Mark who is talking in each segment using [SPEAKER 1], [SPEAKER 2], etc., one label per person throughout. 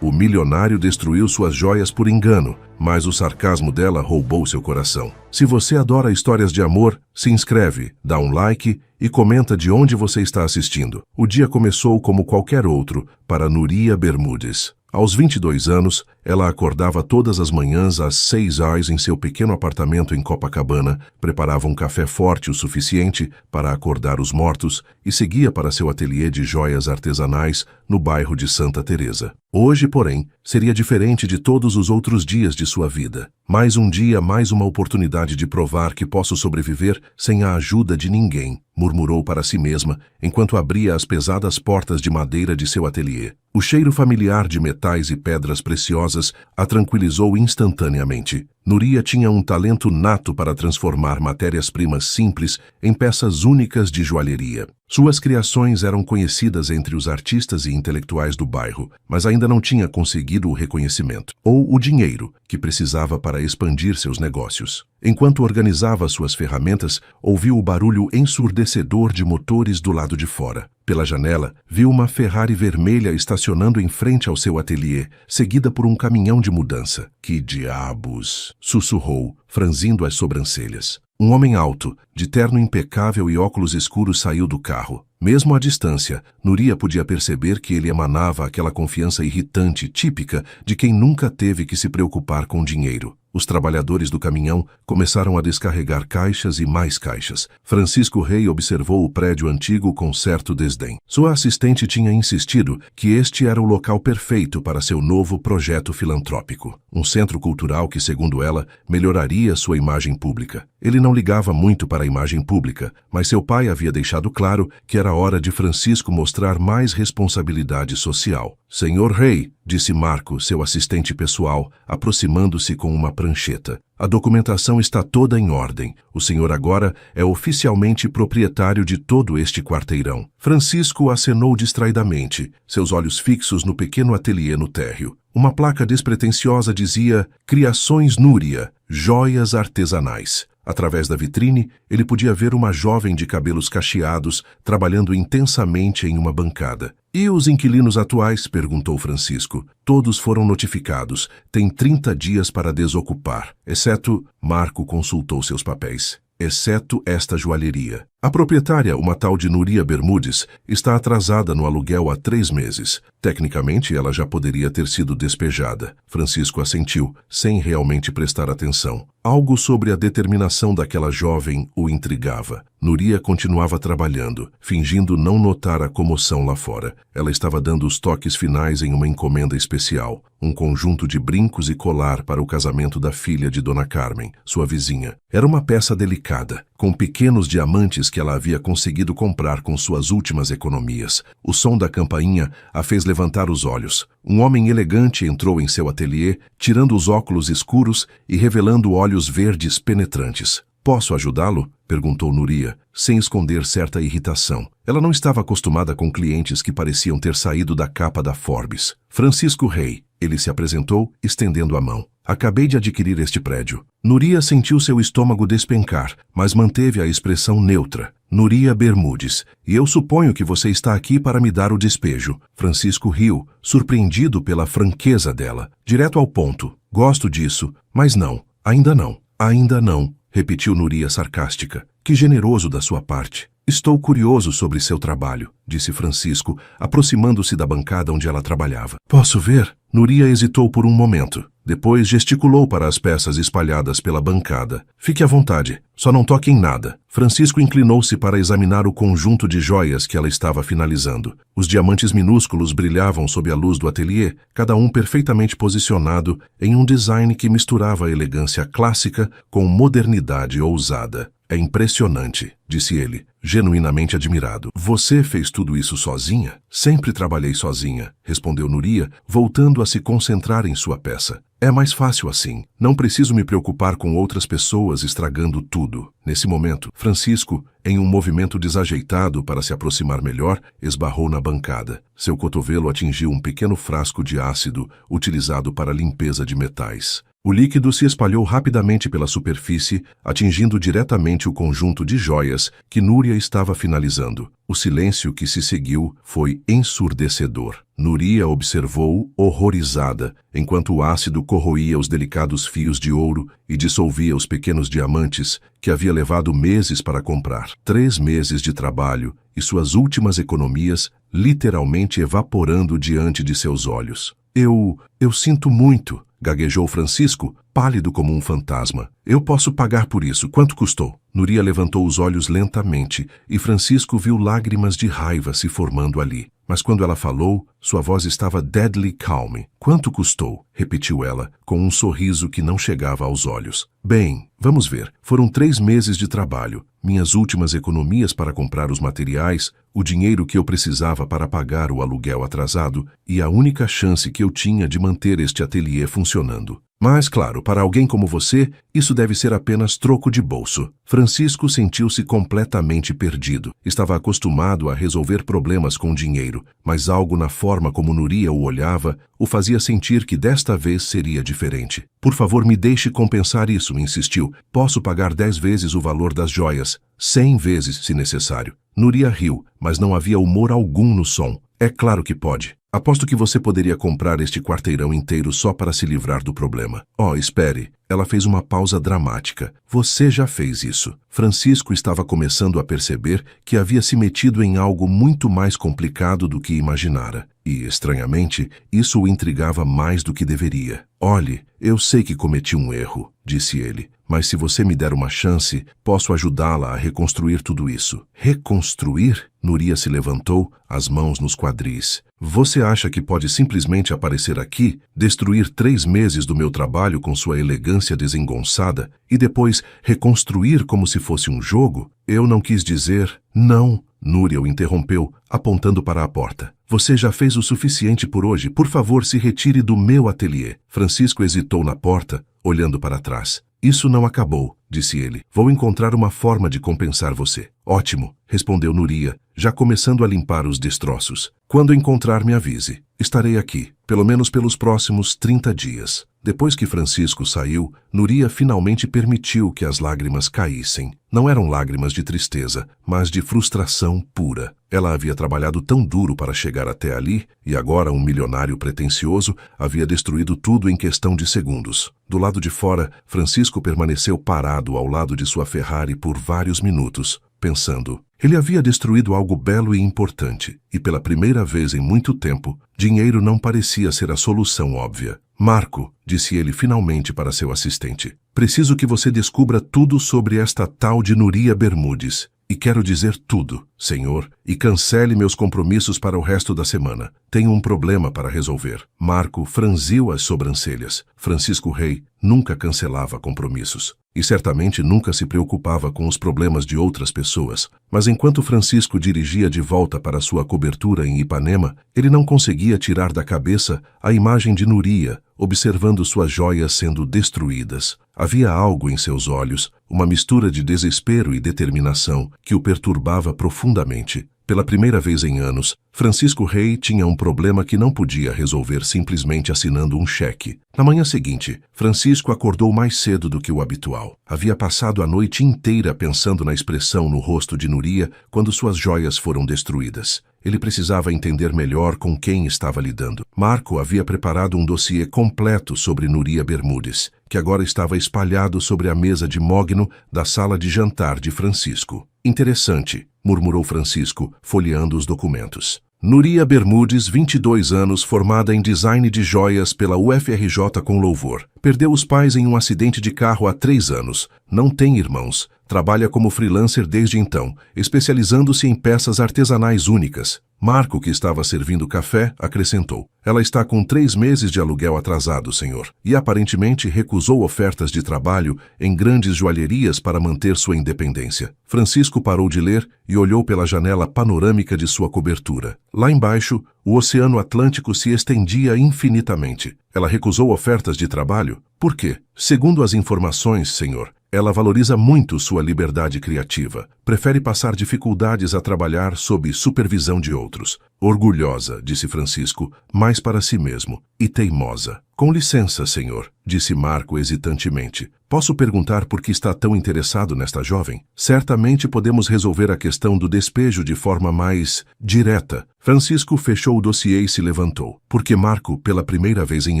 [SPEAKER 1] O milionário destruiu suas joias por engano, mas o sarcasmo dela roubou seu coração. Se você adora histórias de amor, se inscreve, dá um like e comenta de onde você está assistindo. O dia começou como qualquer outro para Núria Bermudes. Aos 22 anos, ela acordava todas as manhãs às 6 horas em seu pequeno apartamento em Copacabana, preparava um café forte o suficiente para acordar os mortos e seguia para seu ateliê de joias artesanais no bairro de Santa Teresa. Hoje, porém, seria diferente de todos os outros dias de sua vida. Mais um dia, mais uma oportunidade de provar que posso sobreviver sem a ajuda de ninguém, murmurou para si mesma, enquanto abria as pesadas portas de madeira de seu ateliê. O cheiro familiar de metais e pedras preciosas a tranquilizou instantaneamente. Núria tinha um talento nato para transformar matérias-primas simples em peças únicas de joalheria. Suas criações eram conhecidas entre os artistas e intelectuais do bairro, mas ainda não tinha conseguido o reconhecimento, ou o dinheiro, que precisava para expandir seus negócios. Enquanto organizava suas ferramentas, ouviu o barulho ensurdecedor de motores do lado de fora. Pela janela, viu uma Ferrari vermelha estacionando em frente ao seu ateliê, seguida por um caminhão de mudança. Que diabos! Sussurrou, franzindo as sobrancelhas. Um homem alto, de terno impecável e óculos escuros saiu do carro. Mesmo à distância, Núria podia perceber que ele emanava aquela confiança irritante típica de quem nunca teve que se preocupar com dinheiro. Os trabalhadores do caminhão começaram a descarregar caixas e mais caixas. Francisco Rey observou o prédio antigo com certo desdém. Sua assistente tinha insistido que este era o local perfeito para seu novo projeto filantrópico. Um centro cultural que, segundo ela, melhoraria sua imagem pública. Ele não ligava muito para a imagem pública, mas seu pai havia deixado claro que era hora de Francisco mostrar mais responsabilidade social. Senhor Rey, disse Marco, seu assistente pessoal, aproximando-se com uma prancheta. A documentação está toda em ordem. O senhor agora é oficialmente proprietário de todo este quarteirão. Francisco acenou distraidamente, seus olhos fixos no pequeno ateliê no térreo. Uma placa despretensiosa dizia Criações Núria, joias artesanais. Através da vitrine, ele podia ver uma jovem de cabelos cacheados trabalhando intensamente em uma bancada. E os inquilinos atuais? Perguntou Francisco. Todos foram notificados. Tem 30 dias para desocupar. Exceto... Marco consultou seus papéis. Exceto esta joalheria. A proprietária, uma tal de Núria Bermudes, está atrasada no aluguel há 3 meses. Tecnicamente, ela já poderia ter sido despejada. Francisco assentiu, sem realmente prestar atenção. Algo sobre a determinação daquela jovem o intrigava. Núria continuava trabalhando, fingindo não notar a comoção lá fora. Ela estava dando os toques finais em uma encomenda especial. Um conjunto de brincos e colar para o casamento da filha de Dona Carmen, sua vizinha. Era uma peça delicada, com pequenos diamantes que ela havia conseguido comprar com suas últimas economias. O som da campainha a fez levantar os olhos. Um homem elegante entrou em seu ateliê, tirando os óculos escuros e revelando olhos verdes penetrantes. Posso ajudá-lo? Perguntou Núria, sem esconder certa irritação. Ela não estava acostumada com clientes que pareciam ter saído da capa da Forbes. Francisco Rey. Ele se apresentou, estendendo a mão. Acabei de adquirir este prédio. Núria sentiu seu estômago despencar, mas manteve a expressão neutra. Núria Bermudes. E eu suponho que você está aqui para me dar o despejo. Francisco riu, surpreendido pela franqueza dela. Direto ao ponto. Gosto disso, mas não. Ainda não. Ainda não. Repetiu Núria sarcástica. Que generoso da sua parte. Estou curioso sobre seu trabalho, disse Francisco, aproximando-se da bancada onde ela trabalhava. Posso ver? Núria hesitou por um momento. Depois gesticulou para as peças espalhadas pela bancada. Fique à vontade, só não toque em nada. Francisco inclinou-se para examinar o conjunto de joias que ela estava finalizando. Os diamantes minúsculos brilhavam sob a luz do ateliê, cada um perfeitamente posicionado em um design que misturava a elegância clássica com modernidade ousada. É impressionante, disse ele, genuinamente admirado. Você fez tudo isso sozinha? Sempre trabalhei sozinha, respondeu Núria, voltando a se concentrar em sua peça. É mais fácil assim. Não preciso me preocupar com outras pessoas estragando tudo. Nesse momento, Francisco, em um movimento desajeitado para se aproximar melhor, esbarrou na bancada. Seu cotovelo atingiu um pequeno frasco de ácido utilizado para limpeza de metais. O líquido se espalhou rapidamente pela superfície, atingindo diretamente o conjunto de joias que Núria estava finalizando. O silêncio que se seguiu foi ensurdecedor. Núria observou horrorizada, enquanto o ácido corroía os delicados fios de ouro e dissolvia os pequenos diamantes que havia levado meses para comprar. 3 meses de trabalho e suas últimas economias literalmente evaporando diante de seus olhos. Eu sinto muito, gaguejou Francisco, pálido como um fantasma. Eu posso pagar por isso. Quanto custou? Núria levantou os olhos lentamente e Francisco viu lágrimas de raiva se formando ali. Mas quando ela falou, sua voz estava deadly calm. Quanto custou? Repetiu ela, com um sorriso que não chegava aos olhos. Bem, vamos ver. Foram 3 meses de trabalho. Minhas últimas economias para comprar os materiais, o dinheiro que eu precisava para pagar o aluguel atrasado e a única chance que eu tinha de manter este ateliê funcionando. Mas, claro, para alguém como você, isso deve ser apenas troco de bolso. Francisco sentiu-se completamente perdido. Estava acostumado a resolver problemas com dinheiro, mas algo na forma como Núria o olhava o fazia sentir que desta vez seria diferente. Por favor, me deixe compensar isso, insistiu. Posso pagar 10 vezes o valor das joias, 100 vezes se necessário. Núria riu, mas não havia humor algum no som. É claro que pode. Aposto que você poderia comprar este quarteirão inteiro só para se livrar do problema. Oh, espere. Ela fez uma pausa dramática. Você já fez isso. Francisco estava começando a perceber que havia se metido em algo muito mais complicado do que imaginara. E, estranhamente, isso o intrigava mais do que deveria. Olhe, eu sei que cometi um erro, disse ele. Mas se você me der uma chance, posso ajudá-la a reconstruir tudo isso. Reconstruir? Núria se levantou, as mãos nos quadris. Você acha que pode simplesmente aparecer aqui, destruir 3 meses do meu trabalho com sua elegância desengonçada e depois reconstruir como se fosse um jogo? Eu não quis dizer... Não, Núria o interrompeu, apontando para a porta. Você já fez o suficiente por hoje. Por favor, se retire do meu ateliê. Francisco hesitou na porta, olhando para trás. Isso não acabou, disse ele. Vou encontrar uma forma de compensar você. Ótimo, respondeu Núria, já começando a limpar os destroços. Quando encontrar, me avise. Estarei aqui, pelo menos pelos próximos 30 dias. Depois que Francisco saiu, Núria finalmente permitiu que as lágrimas caíssem. Não eram lágrimas de tristeza, mas de frustração pura. Ela havia trabalhado tão duro para chegar até ali, e agora um milionário pretensioso havia destruído tudo em questão de segundos. Do lado de fora, Francisco permaneceu parado ao lado de sua Ferrari por vários minutos, pensando. Ele havia destruído algo belo e importante, e pela primeira vez em muito tempo, dinheiro não parecia ser a solução óbvia. Marco, disse ele finalmente para seu assistente, preciso que você descubra tudo sobre esta tal de Núria Bermudes. E quero dizer tudo, senhor, e cancele meus compromissos para o resto da semana. Tenho um problema para resolver. Marco franziu as sobrancelhas. Francisco Rey nunca cancelava compromissos. E certamente nunca se preocupava com os problemas de outras pessoas. Mas enquanto Francisco dirigia de volta para sua cobertura em Ipanema, ele não conseguia tirar da cabeça a imagem de Núria, observando suas joias sendo destruídas. Havia algo em seus olhos, uma mistura de desespero e determinação, que o perturbava profundamente. Pela primeira vez em anos, Francisco Rey tinha um problema que não podia resolver simplesmente assinando um cheque. Na manhã seguinte, Francisco acordou mais cedo do que o habitual. Havia passado a noite inteira pensando na expressão no rosto de Núria quando suas joias foram destruídas. Ele precisava entender melhor com quem estava lidando. Marco havia preparado um dossiê completo sobre Núria Bermudes, que agora estava espalhado sobre a mesa de mogno da sala de jantar de Francisco. Interessante, murmurou Francisco, folheando os documentos. Núria Bermudes, 22 anos, formada em design de joias pela UFRJ com louvor. Perdeu os pais em um acidente de carro há 3 anos. Não tem irmãos. Trabalha como freelancer desde então, especializando-se em peças artesanais únicas. Marco, que estava servindo café, acrescentou. Ela está com 3 meses de aluguel atrasado, senhor, e aparentemente recusou ofertas de trabalho em grandes joalherias para manter sua independência. Francisco parou de ler e olhou pela janela panorâmica de sua cobertura. Lá embaixo, o Oceano Atlântico se estendia infinitamente. Ela recusou ofertas de trabalho? Por quê? Segundo as informações, senhor, ela valoriza muito sua liberdade criativa. Prefere passar dificuldades a trabalhar sob supervisão de outros. Orgulhosa, disse Francisco, mais para si mesmo, e teimosa. Com licença, senhor, disse Marco hesitantemente. Posso perguntar por que está tão interessado nesta jovem? Certamente podemos resolver a questão do despejo de forma mais direta. Francisco fechou o dossiê e se levantou. Porque, Marco, pela primeira vez em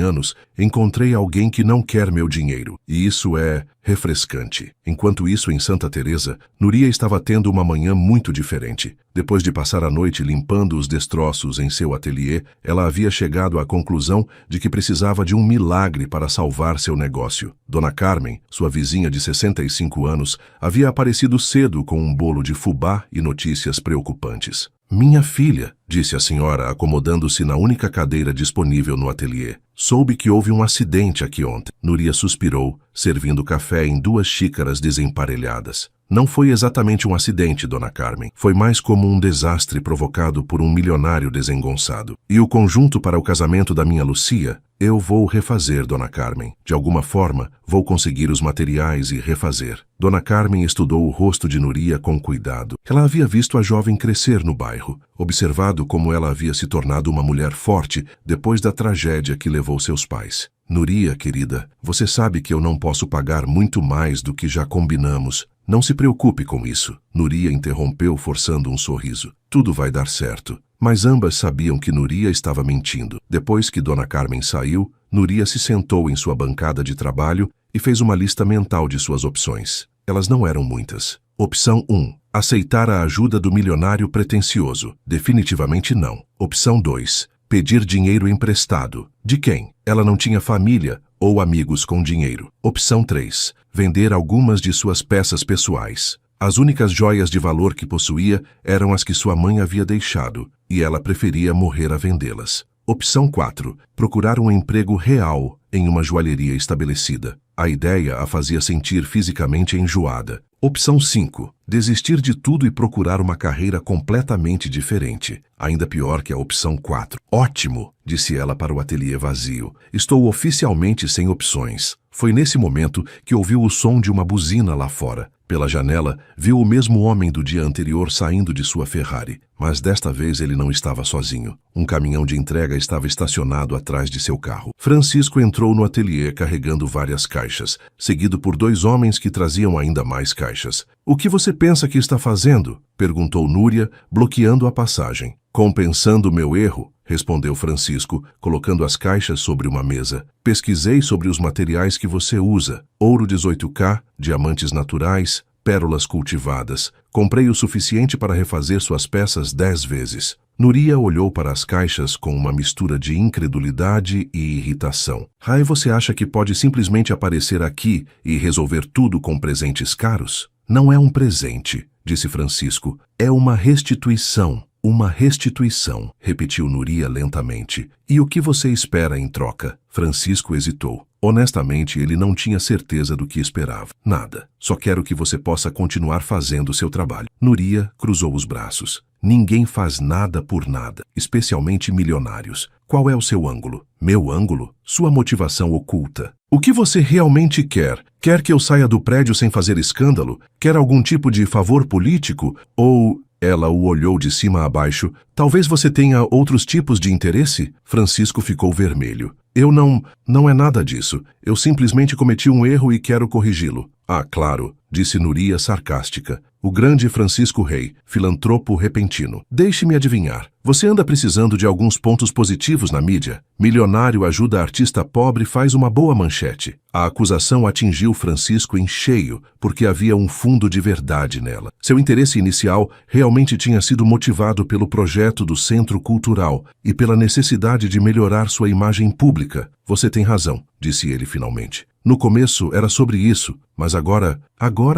[SPEAKER 1] anos, encontrei alguém que não quer meu dinheiro. E isso é refrescante. Enquanto isso, em Santa Teresa, Núria estava tendo uma manhã muito diferente. Depois de passar a noite limpando os destroços em seu ateliê, ela havia chegado à conclusão de que precisava de um milagre para salvar seu negócio. Dona Carmen, sua vizinha de 65 anos, havia aparecido cedo com um bolo de fubá e notícias preocupantes. Minha filha, disse a senhora, acomodando-se na única cadeira disponível no ateliê. Soube que houve um acidente aqui ontem. Núria suspirou, servindo café em 2 xícaras desemparelhadas. Não foi exatamente um acidente, Dona Carmen. Foi mais como um desastre provocado por um milionário desengonçado. E o conjunto para o casamento da minha Lucia? Eu vou refazer, Dona Carmen. De alguma forma, vou conseguir os materiais e refazer. Dona Carmen estudou o rosto de Núria com cuidado. Ela havia visto a jovem crescer no bairro, observado como ela havia se tornado uma mulher forte depois da tragédia que levou seus pais. Núria, querida, você sabe que eu não posso pagar muito mais do que já combinamos. Não se preocupe com isso. Núria interrompeu, forçando um sorriso. Tudo vai dar certo. Mas ambas sabiam que Núria estava mentindo. Depois que Dona Carmen saiu, Núria se sentou em sua bancada de trabalho e fez uma lista mental de suas opções. Elas não eram muitas. Opção 1. Aceitar a ajuda do milionário pretensioso. Definitivamente não. Opção 2. Pedir dinheiro emprestado. De quem? Ela não tinha família ou amigos com dinheiro. Opção 3. Vender algumas de suas peças pessoais. As únicas joias de valor que possuía eram as que sua mãe havia deixado, e ela preferia morrer a vendê-las. Opção 4. Procurar um emprego real em uma joalheria estabelecida. A ideia a fazia sentir fisicamente enjoada. Opção 5. Desistir de tudo e procurar uma carreira completamente diferente. Ainda pior que a opção 4. Ótimo, disse ela para o ateliê vazio. Estou oficialmente sem opções. Foi nesse momento que ouviu o som de uma buzina lá fora. Pela janela, viu o mesmo homem do dia anterior saindo de sua Ferrari, mas desta vez ele não estava sozinho. Um caminhão de entrega estava estacionado atrás de seu carro. Francisco entrou no ateliê carregando várias caixas, seguido por 2 homens que traziam ainda mais caixas. O que você pensa que está fazendo? Perguntou Núria, bloqueando a passagem. Compensando meu erro, respondeu Francisco, colocando as caixas sobre uma mesa. Pesquisei sobre os materiais que você usa. Ouro 18K, diamantes naturais, pérolas cultivadas. Comprei o suficiente para refazer suas peças 10 vezes. Núria olhou para as caixas com uma mistura de incredulidade e irritação. Rai, você acha que pode simplesmente aparecer aqui e resolver tudo com presentes caros? Não é um presente, disse Francisco. É uma restituição. Uma restituição, repetiu Núria lentamente. E o que você espera em troca? Francisco hesitou. Honestamente, ele não tinha certeza do que esperava. Nada. Só quero que você possa continuar fazendo seu trabalho. Núria cruzou os braços. Ninguém faz nada por nada, especialmente milionários. Qual é o seu ângulo? Meu ângulo? Sua motivação oculta. O que você realmente quer? Quer que eu saia do prédio sem fazer escândalo? Quer algum tipo de favor político? Ou... Ela o olhou de cima a baixo. Talvez você tenha outros tipos de interesse? Francisco ficou vermelho. Eu não é nada disso. Eu simplesmente cometi um erro e quero corrigi-lo. Ah, claro, disse Núria sarcástica. O grande Francisco Rey, filantropo repentino. Deixe-me adivinhar. Você anda precisando de alguns pontos positivos na mídia? Milionário ajuda artista pobre faz uma boa manchete. A acusação atingiu Francisco em cheio, porque havia um fundo de verdade nela. Seu interesse inicial realmente tinha sido motivado pelo projeto do Centro Cultural e pela necessidade de melhorar sua imagem pública. Você tem razão, disse ele finalmente. No começo era sobre isso, mas agora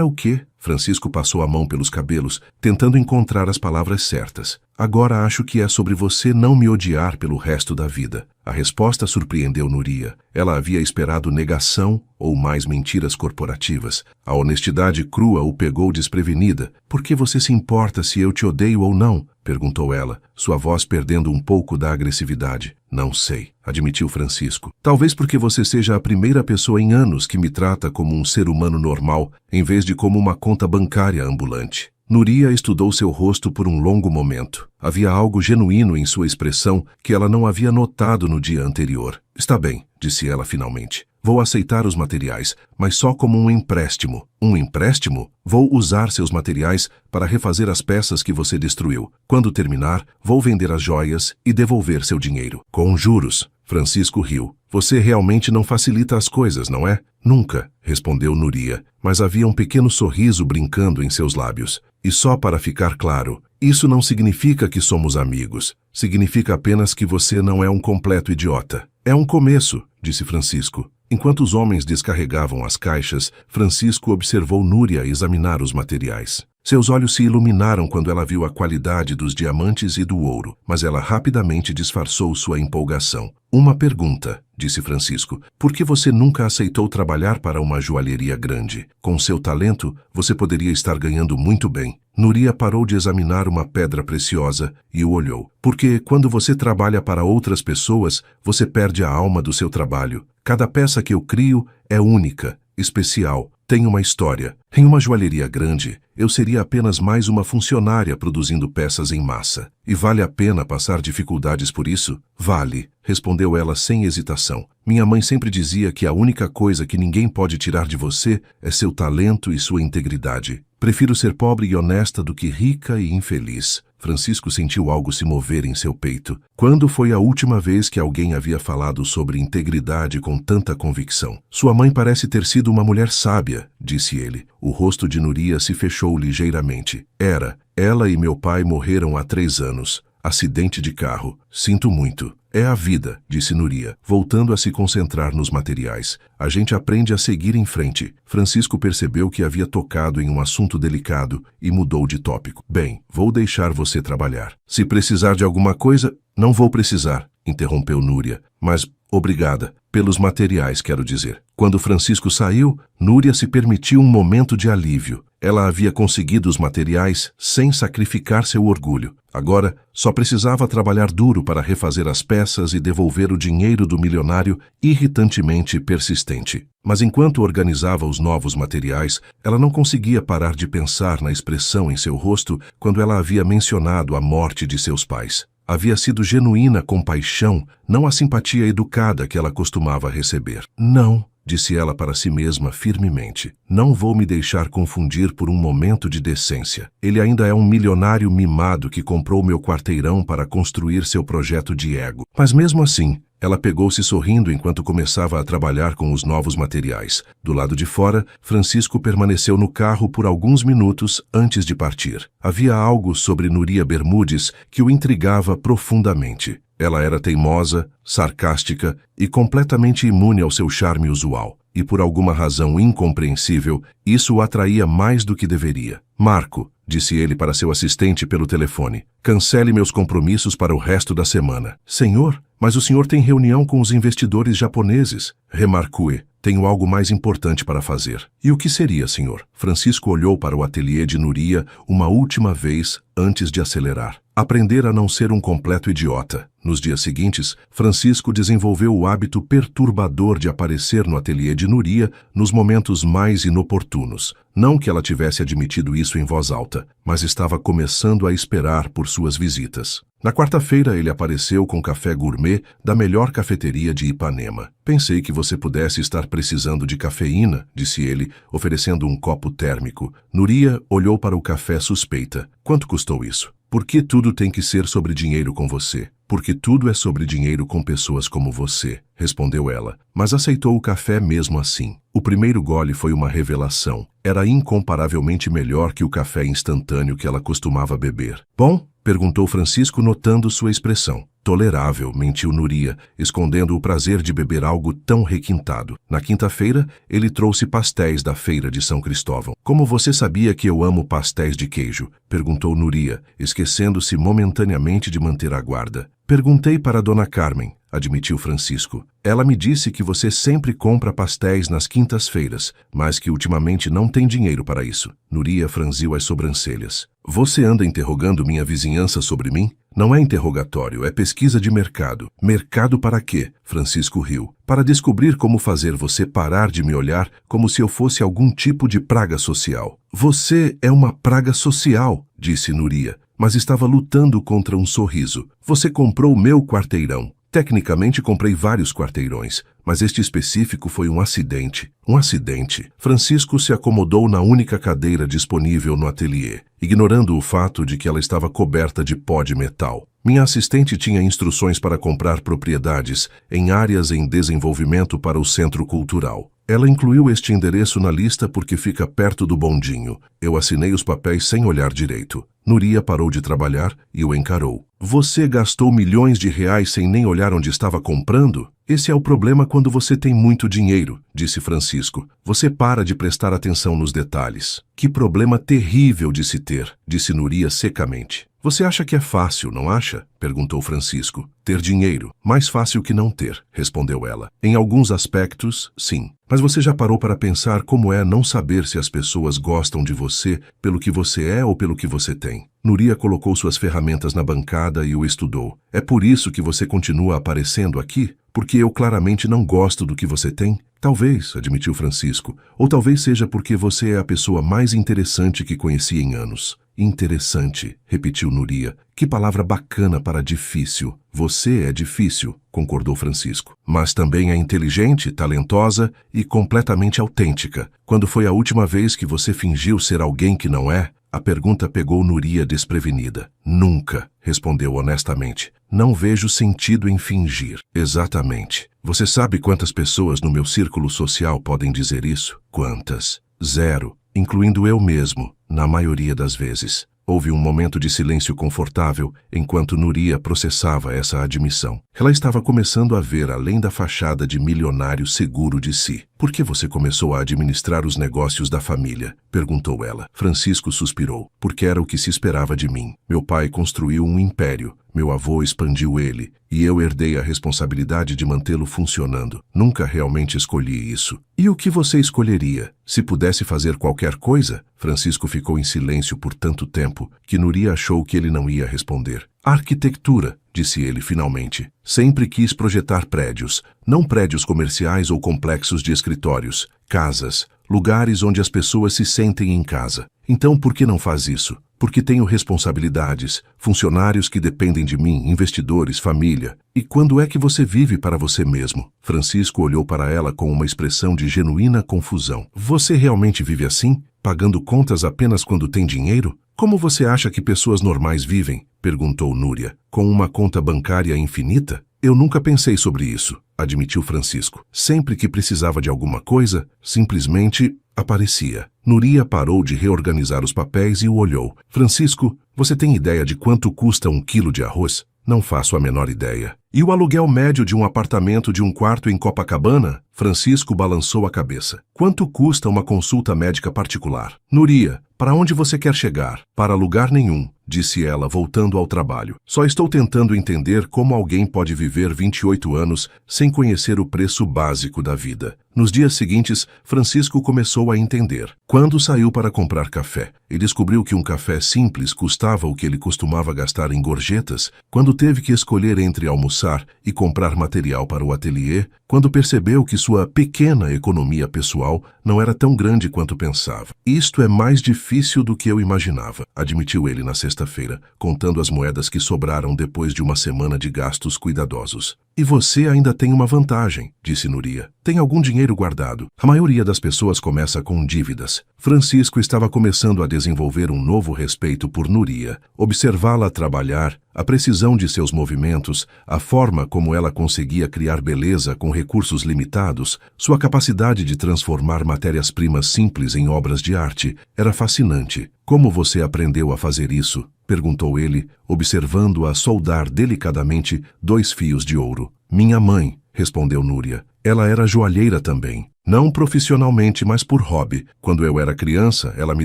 [SPEAKER 1] o quê? Francisco passou a mão pelos cabelos, tentando encontrar as palavras certas. Agora acho que é sobre você não me odiar pelo resto da vida. A resposta surpreendeu Núria. Ela havia esperado negação ou mais mentiras corporativas. A honestidade crua o pegou desprevenida. Por que você se importa se eu te odeio ou não? Perguntou ela, sua voz perdendo um pouco da agressividade. Não sei, admitiu Francisco. Talvez porque você seja a primeira pessoa em anos que me trata como um ser humano normal, em vez de como uma conta bancária ambulante. Núria estudou seu rosto por um longo momento. Havia algo genuíno em sua expressão que ela não havia notado no dia anterior. Está bem, disse ela finalmente. Vou aceitar os materiais, mas só como um empréstimo. Um empréstimo? Vou usar seus materiais para refazer as peças que você destruiu. Quando terminar, vou vender as joias e devolver seu dinheiro. Com juros. Francisco riu. Você realmente não facilita as coisas, não é? Nunca, respondeu Núria, mas havia um pequeno sorriso brincando em seus lábios. E só para ficar claro, isso não significa que somos amigos. Significa apenas que você não é um completo idiota. É um começo, disse Francisco. Enquanto os homens descarregavam as caixas, Francisco observou Núria examinar os materiais. Seus olhos se iluminaram quando ela viu a qualidade dos diamantes e do ouro, mas ela rapidamente disfarçou sua empolgação. Uma pergunta, disse Francisco. Por que você nunca aceitou trabalhar para uma joalheria grande? Com seu talento, você poderia estar ganhando muito bem. Núria parou de examinar uma pedra preciosa e o olhou. Porque quando você trabalha para outras pessoas, você perde a alma do seu trabalho. Cada peça que eu crio é única, especial, tem uma história. Em uma joalheria grande, eu seria apenas mais uma funcionária produzindo peças em massa. E vale a pena passar dificuldades por isso? Vale, respondeu ela sem hesitação. Minha mãe sempre dizia que a única coisa que ninguém pode tirar de você é seu talento e sua integridade. Prefiro ser pobre e honesta do que rica e infeliz. Francisco sentiu algo se mover em seu peito. Quando foi a última vez que alguém havia falado sobre integridade com tanta convicção? Sua mãe parece ter sido uma mulher sábia, disse ele. O rosto de Núria se fechou ligeiramente. Era. Ela e meu pai morreram há 3 anos. Acidente de carro. Sinto muito. É a vida, disse Núria, voltando a se concentrar nos materiais. A gente aprende a seguir em frente. Francisco percebeu que havia tocado em um assunto delicado e mudou de tópico. Bem, vou deixar você trabalhar. Se precisar de alguma coisa, não vou precisar, interrompeu Núria. Mas, obrigada. Pelos materiais, quero dizer. Quando Francisco saiu, Núria se permitiu um momento de alívio. Ela havia conseguido os materiais sem sacrificar seu orgulho. Agora, só precisava trabalhar duro para refazer as peças e devolver o dinheiro do milionário irritantemente persistente. Mas enquanto organizava os novos materiais, ela não conseguia parar de pensar na expressão em seu rosto quando ela havia mencionado a morte de seus pais. Havia sido genuína compaixão, não a simpatia educada que ela costumava receber. Não, disse ela para si mesma firmemente. Não vou me deixar confundir por um momento de decência. Ele ainda é um milionário mimado que comprou meu quarteirão para construir seu projeto de ego. Mas mesmo assim, ela pegou-se sorrindo enquanto começava a trabalhar com os novos materiais. Do lado de fora, Francisco permaneceu no carro por alguns minutos antes de partir. Havia algo sobre Núria Bermudes que o intrigava profundamente. Ela era teimosa, sarcástica e completamente imune ao seu charme usual. E por alguma razão incompreensível, isso o atraía mais do que deveria. Marco, disse ele para seu assistente pelo telefone, cancele meus compromissos para o resto da semana. Senhor, mas o senhor tem reunião com os investidores japoneses. Remarque, tenho algo mais importante para fazer. E o que seria, senhor? Francisco olhou para o ateliê de Núria uma última vez antes de acelerar. Aprender a não ser um completo idiota. Nos dias seguintes, Francisco desenvolveu o hábito perturbador de aparecer no ateliê de Núria nos momentos mais inoportunos. Não que ela tivesse admitido isso em voz alta, mas estava começando a esperar por suas visitas. Na quarta-feira, ele apareceu com café gourmet da melhor cafeteria de Ipanema. Pensei que você pudesse estar precisando de cafeína, disse ele, oferecendo um copo térmico. Núria olhou para o café suspeita. Quanto custou isso? Por que tudo tem que ser sobre dinheiro com você? Porque tudo é sobre dinheiro com pessoas como você, respondeu ela, mas aceitou o café mesmo assim. O primeiro gole foi uma revelação. Era incomparavelmente melhor que o café instantâneo que ela costumava beber. Bom? Perguntou Francisco notando sua expressão. Tolerável, mentiu Núria, escondendo o prazer de beber algo tão requintado. Na quinta-feira, ele trouxe pastéis da feira de São Cristóvão. Como você sabia que eu amo pastéis de queijo? Perguntou Núria, esquecendo-se momentaneamente de manter a guarda. Perguntei para Dona Carmen, admitiu Francisco. Ela me disse que você sempre compra pastéis nas quintas-feiras, mas que ultimamente não tem dinheiro para isso. Núria franziu as sobrancelhas. Você anda interrogando minha vizinhança sobre mim? Não é interrogatório, é pesquisa de mercado. Mercado para quê? Francisco riu. Para descobrir como fazer você parar de me olhar como se eu fosse algum tipo de praga social. Você é uma praga social, disse Núria, mas estava lutando contra um sorriso. Você comprou meu quarteirão. Tecnicamente comprei vários quarteirões, mas este específico foi um acidente. Um acidente. Francisco se acomodou na única cadeira disponível no ateliê, ignorando o fato de que ela estava coberta de pó de metal. Minha assistente tinha instruções para comprar propriedades em áreas em desenvolvimento para o centro cultural. Ela incluiu este endereço na lista porque fica perto do bondinho. Eu assinei os papéis sem olhar direito. Nuria parou de trabalhar e o encarou. Você gastou milhões de reais sem nem olhar onde estava comprando? Esse é o problema quando você tem muito dinheiro, disse Francisco. Você para de prestar atenção nos detalhes. Que problema terrível de se ter, disse Nuria secamente. Você acha que é fácil, não acha? Perguntou Francisco. Ter dinheiro. Mais fácil que não ter, respondeu ela. Em alguns aspectos, sim. Mas você já parou para pensar como é não saber se as pessoas gostam de você pelo que você é ou pelo que você tem? Nuria colocou suas ferramentas na bancada e o estudou. É por isso que você continua aparecendo aqui? Porque eu claramente não gosto do que você tem? Talvez, admitiu Francisco. Ou talvez seja porque você é a pessoa mais interessante que conheci em anos. Interessante, repetiu Nuria. Que palavra bacana para difícil. Você é difícil, concordou Francisco. Mas também é inteligente, talentosa e completamente autêntica. Quando foi a última vez que você fingiu ser alguém que não é? A pergunta pegou Nuria desprevenida. Nunca, respondeu honestamente. Não vejo sentido em fingir. Exatamente. Você sabe quantas pessoas no meu círculo social podem dizer isso? Quantas? 0, incluindo eu mesmo, na maioria das vezes. Houve um momento de silêncio confortável enquanto Nuria processava essa admissão. Ela estava começando a ver além da fachada de milionário seguro de si. Por que você começou a administrar os negócios da família? Perguntou ela. Francisco suspirou. Porque era o que se esperava de mim. Meu pai construiu um império. Meu avô expandiu ele. E eu herdei a responsabilidade de mantê-lo funcionando. Nunca realmente escolhi isso. E o que você escolheria? Se pudesse fazer qualquer coisa? Francisco ficou em silêncio por tanto tempo que Nuria achou que ele não ia responder. Arquitetura, disse ele finalmente. Sempre quis projetar prédios, não prédios comerciais ou complexos de escritórios, casas, lugares onde as pessoas se sentem em casa. Então por que não faz isso? Porque tenho responsabilidades, funcionários que dependem de mim, investidores, família. E quando é que você vive para você mesmo? Francisco olhou para ela com uma expressão de genuína confusão. Você realmente vive assim? Pagando contas apenas quando tem dinheiro? Como você acha que pessoas normais vivem? Perguntou Núria. Com uma conta bancária infinita? Eu nunca pensei sobre isso, admitiu Francisco. Sempre que precisava de alguma coisa, simplesmente aparecia. Nuria parou de reorganizar os papéis e o olhou. Francisco, você tem ideia de quanto custa 1 quilo de arroz? Não faço a menor ideia. E o aluguel médio de um apartamento de 1 quarto em Copacabana? Francisco balançou a cabeça. Quanto custa uma consulta médica particular? Nuria, para onde você quer chegar? Para lugar nenhum, disse ela, voltando ao trabalho. Só estou tentando entender como alguém pode viver 28 anos sem conhecer o preço básico da vida. Nos dias seguintes, Francisco começou a entender. Quando saiu para comprar café e descobriu que um café simples custava o que ele costumava gastar em gorjetas, quando teve que escolher entre almoçar e comprar material para o ateliê, quando percebeu que sua pequena economia pessoal não era tão grande quanto pensava. Isto é mais difícil do que eu imaginava, admitiu ele na sexta-feira, contando as moedas que sobraram depois de uma semana de gastos cuidadosos. E você ainda tem uma vantagem, disse Nuria. Tem algum dinheiro guardado. A maioria das pessoas começa com dívidas. Francisco estava começando a desenvolver um novo respeito por Nuria. Observá-la trabalhar, a precisão de seus movimentos, a forma como ela conseguia criar beleza com recursos limitados, sua capacidade de transformar matérias-primas simples em obras de arte, era fascinante. Como você aprendeu a fazer isso? Perguntou ele, observando-a soldar delicadamente 2 fios de ouro. Minha mãe, respondeu Núria. Ela era joalheira também. Não profissionalmente, mas por hobby. Quando eu era criança, ela me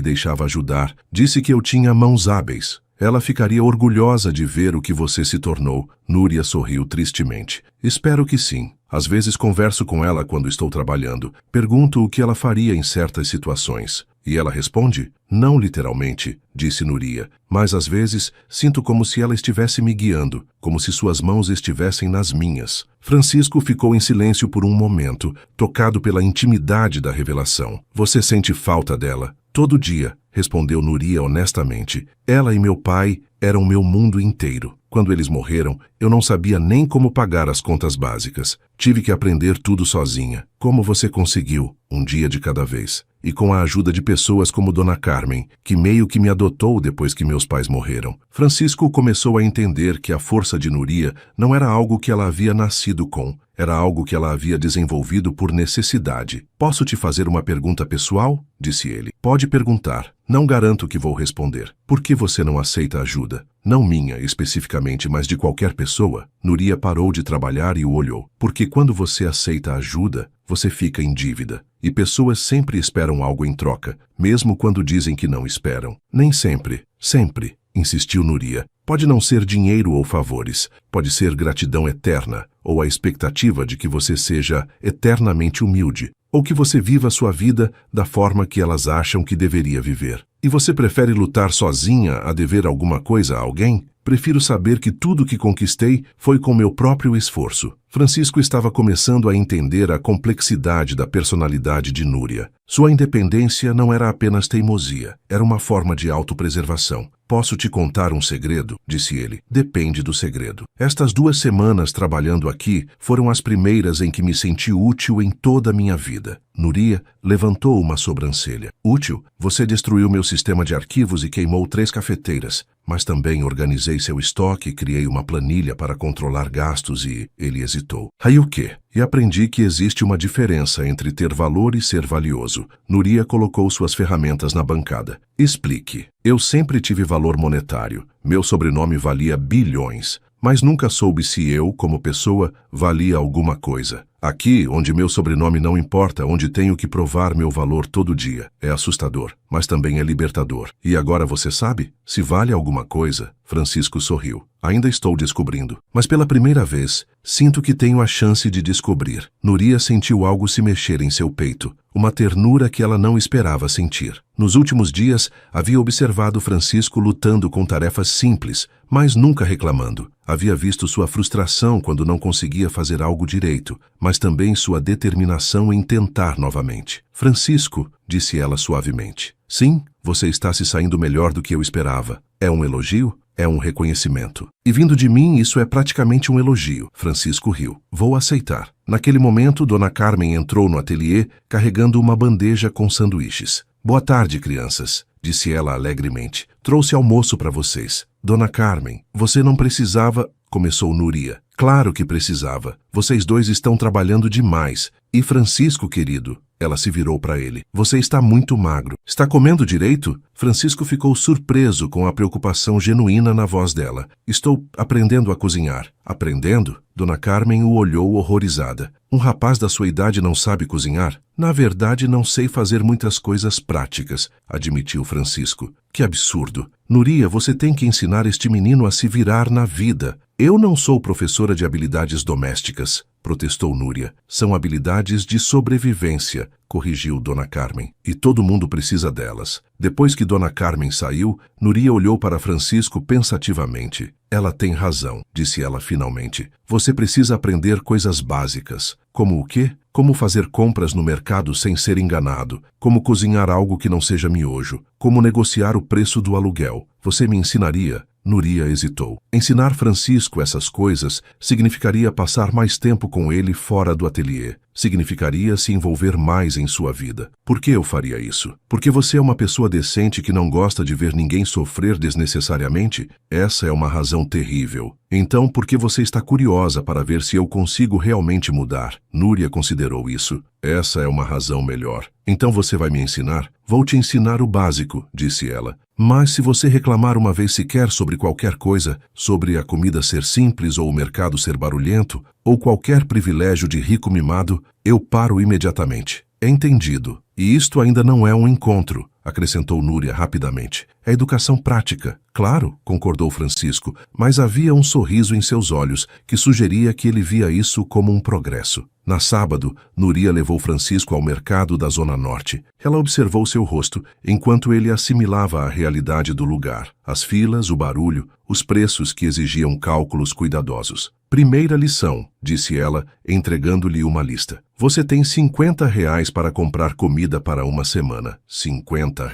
[SPEAKER 1] deixava ajudar. Disse que eu tinha mãos hábeis. Ela ficaria orgulhosa de ver o que você se tornou. Núria sorriu tristemente. Espero que sim. Às vezes converso com ela quando estou trabalhando. Pergunto o que ela faria em certas situações. E ela responde? Não literalmente, disse Núria, mas às vezes sinto como se ela estivesse me guiando, como se suas mãos estivessem nas minhas. Francisco ficou em silêncio por um momento, tocado pela intimidade da revelação. Você sente falta dela? Todo dia, respondeu Núria honestamente. Ela e meu pai eram meu mundo inteiro. Quando eles morreram, eu não sabia nem como pagar as contas básicas. Tive que aprender tudo sozinha. Como você conseguiu? Um dia de cada vez. E com a ajuda de pessoas como Dona Carmen, que meio que me adotou depois que meus pais morreram. Francisco começou a entender que a força de Núria não era algo que ela havia nascido com. Era algo que ela havia desenvolvido por necessidade. Posso te fazer uma pergunta pessoal? Disse ele. Pode perguntar. Não garanto que vou responder. Por que você não aceita ajuda? Não minha, especificamente, mas de qualquer pessoa. Núria parou de trabalhar e o olhou. Porque quando você aceita ajuda, você fica em dívida. E pessoas sempre esperam algo em troca, mesmo quando dizem que não esperam. Nem sempre. Sempre, insistiu Núria. Pode não ser dinheiro ou favores. Pode ser gratidão eterna, ou a expectativa de que você seja eternamente humilde, ou que você viva a sua vida da forma que elas acham que deveria viver. E você prefere lutar sozinha a dever alguma coisa a alguém? Prefiro saber que tudo que conquistei foi com meu próprio esforço. Francisco estava começando a entender a complexidade da personalidade de Núria. Sua independência não era apenas teimosia, era uma forma de autopreservação. Posso te contar um segredo? Disse ele. Depende do segredo. Estas 2 semanas trabalhando aqui foram as primeiras em que me senti útil em toda a minha vida. Núria levantou uma sobrancelha. Útil? Você destruiu meu sistema de arquivos e queimou 3 cafeteiras. Mas também organizei seu estoque e criei uma planilha para controlar gastos e... Ele hesitou. Aí o quê? E aprendi que existe uma diferença entre ter valor e ser valioso. Núria colocou suas ferramentas na bancada. Explique. Eu sempre tive valor monetário. Meu sobrenome valia bilhões. Mas nunca soube se eu, como pessoa, valia alguma coisa. Aqui, onde meu sobrenome não importa, onde tenho que provar meu valor todo dia. É assustador, mas também é libertador. E agora você sabe? Se vale alguma coisa? Francisco sorriu. Ainda estou descobrindo. Mas pela primeira vez, sinto que tenho a chance de descobrir. Núria sentiu algo se mexer em seu peito. Uma ternura que ela não esperava sentir. Nos últimos dias, havia observado Francisco lutando com tarefas simples, mas nunca reclamando. Havia visto sua frustração quando não conseguia fazer algo direito, mas também sua determinação em tentar novamente. Francisco, disse ela suavemente. Sim, você está se saindo melhor do que eu esperava. É um elogio? É um reconhecimento. E vindo de mim, isso é praticamente um elogio. Francisco riu. Vou aceitar. Naquele momento, Dona Carmen entrou no ateliê carregando uma bandeja com sanduíches. Boa tarde, crianças, disse ela alegremente. Trouxe almoço para vocês. Dona Carmen, você não precisava... Começou Núria. Claro que precisava. Vocês 2 estão trabalhando demais. E Francisco, querido... Ela se virou para ele. Você está muito magro. Está comendo direito? Francisco ficou surpreso com a preocupação genuína na voz dela. Estou aprendendo a cozinhar. Aprendendo? Dona Carmen o olhou horrorizada. Um rapaz da sua idade não sabe cozinhar? Na verdade, não sei fazer muitas coisas práticas, admitiu Francisco. Que absurdo. Núria, você tem que ensinar este menino a se virar na vida. Eu não sou professora de habilidades domésticas, protestou Núria. São habilidades de sobrevivência, corrigiu Dona Carmen. E todo mundo precisa delas. Depois que Dona Carmen saiu, Núria olhou para Francisco pensativamente. Ela tem razão, disse ela finalmente. Você precisa aprender coisas básicas. Como o quê? Como fazer compras no mercado sem ser enganado. Como cozinhar algo que não seja miojo. Como negociar o preço do aluguel. Você me ensinaria? Núria hesitou. Ensinar Francisco essas coisas significaria passar mais tempo com ele fora do ateliê. Significaria se envolver mais em sua vida. Por que eu faria isso? Porque você é uma pessoa decente que não gosta de ver ninguém sofrer desnecessariamente? Essa é uma razão terrível. Então, por que você está curiosa para ver se eu consigo realmente mudar? Núria considerou isso. Essa é uma razão melhor. Então você vai me ensinar? Vou te ensinar o básico, disse ela. Mas se você reclamar uma vez sequer sobre qualquer coisa, sobre a comida ser simples ou o mercado ser barulhento, ou qualquer privilégio de rico mimado, eu paro imediatamente. Entendido. E isto ainda não é um encontro, acrescentou Núria rapidamente. É educação prática. Claro, concordou Francisco, mas havia um sorriso em seus olhos que sugeria que ele via isso como um progresso. Na sábado, Núria levou Francisco ao mercado da Zona Norte. Ela observou seu rosto, enquanto ele assimilava a realidade do lugar. As filas, o barulho, os preços que exigiam cálculos cuidadosos. Primeira lição, disse ela, entregando-lhe uma lista. Você tem R$ 50 para comprar comida para uma semana. R$ 50?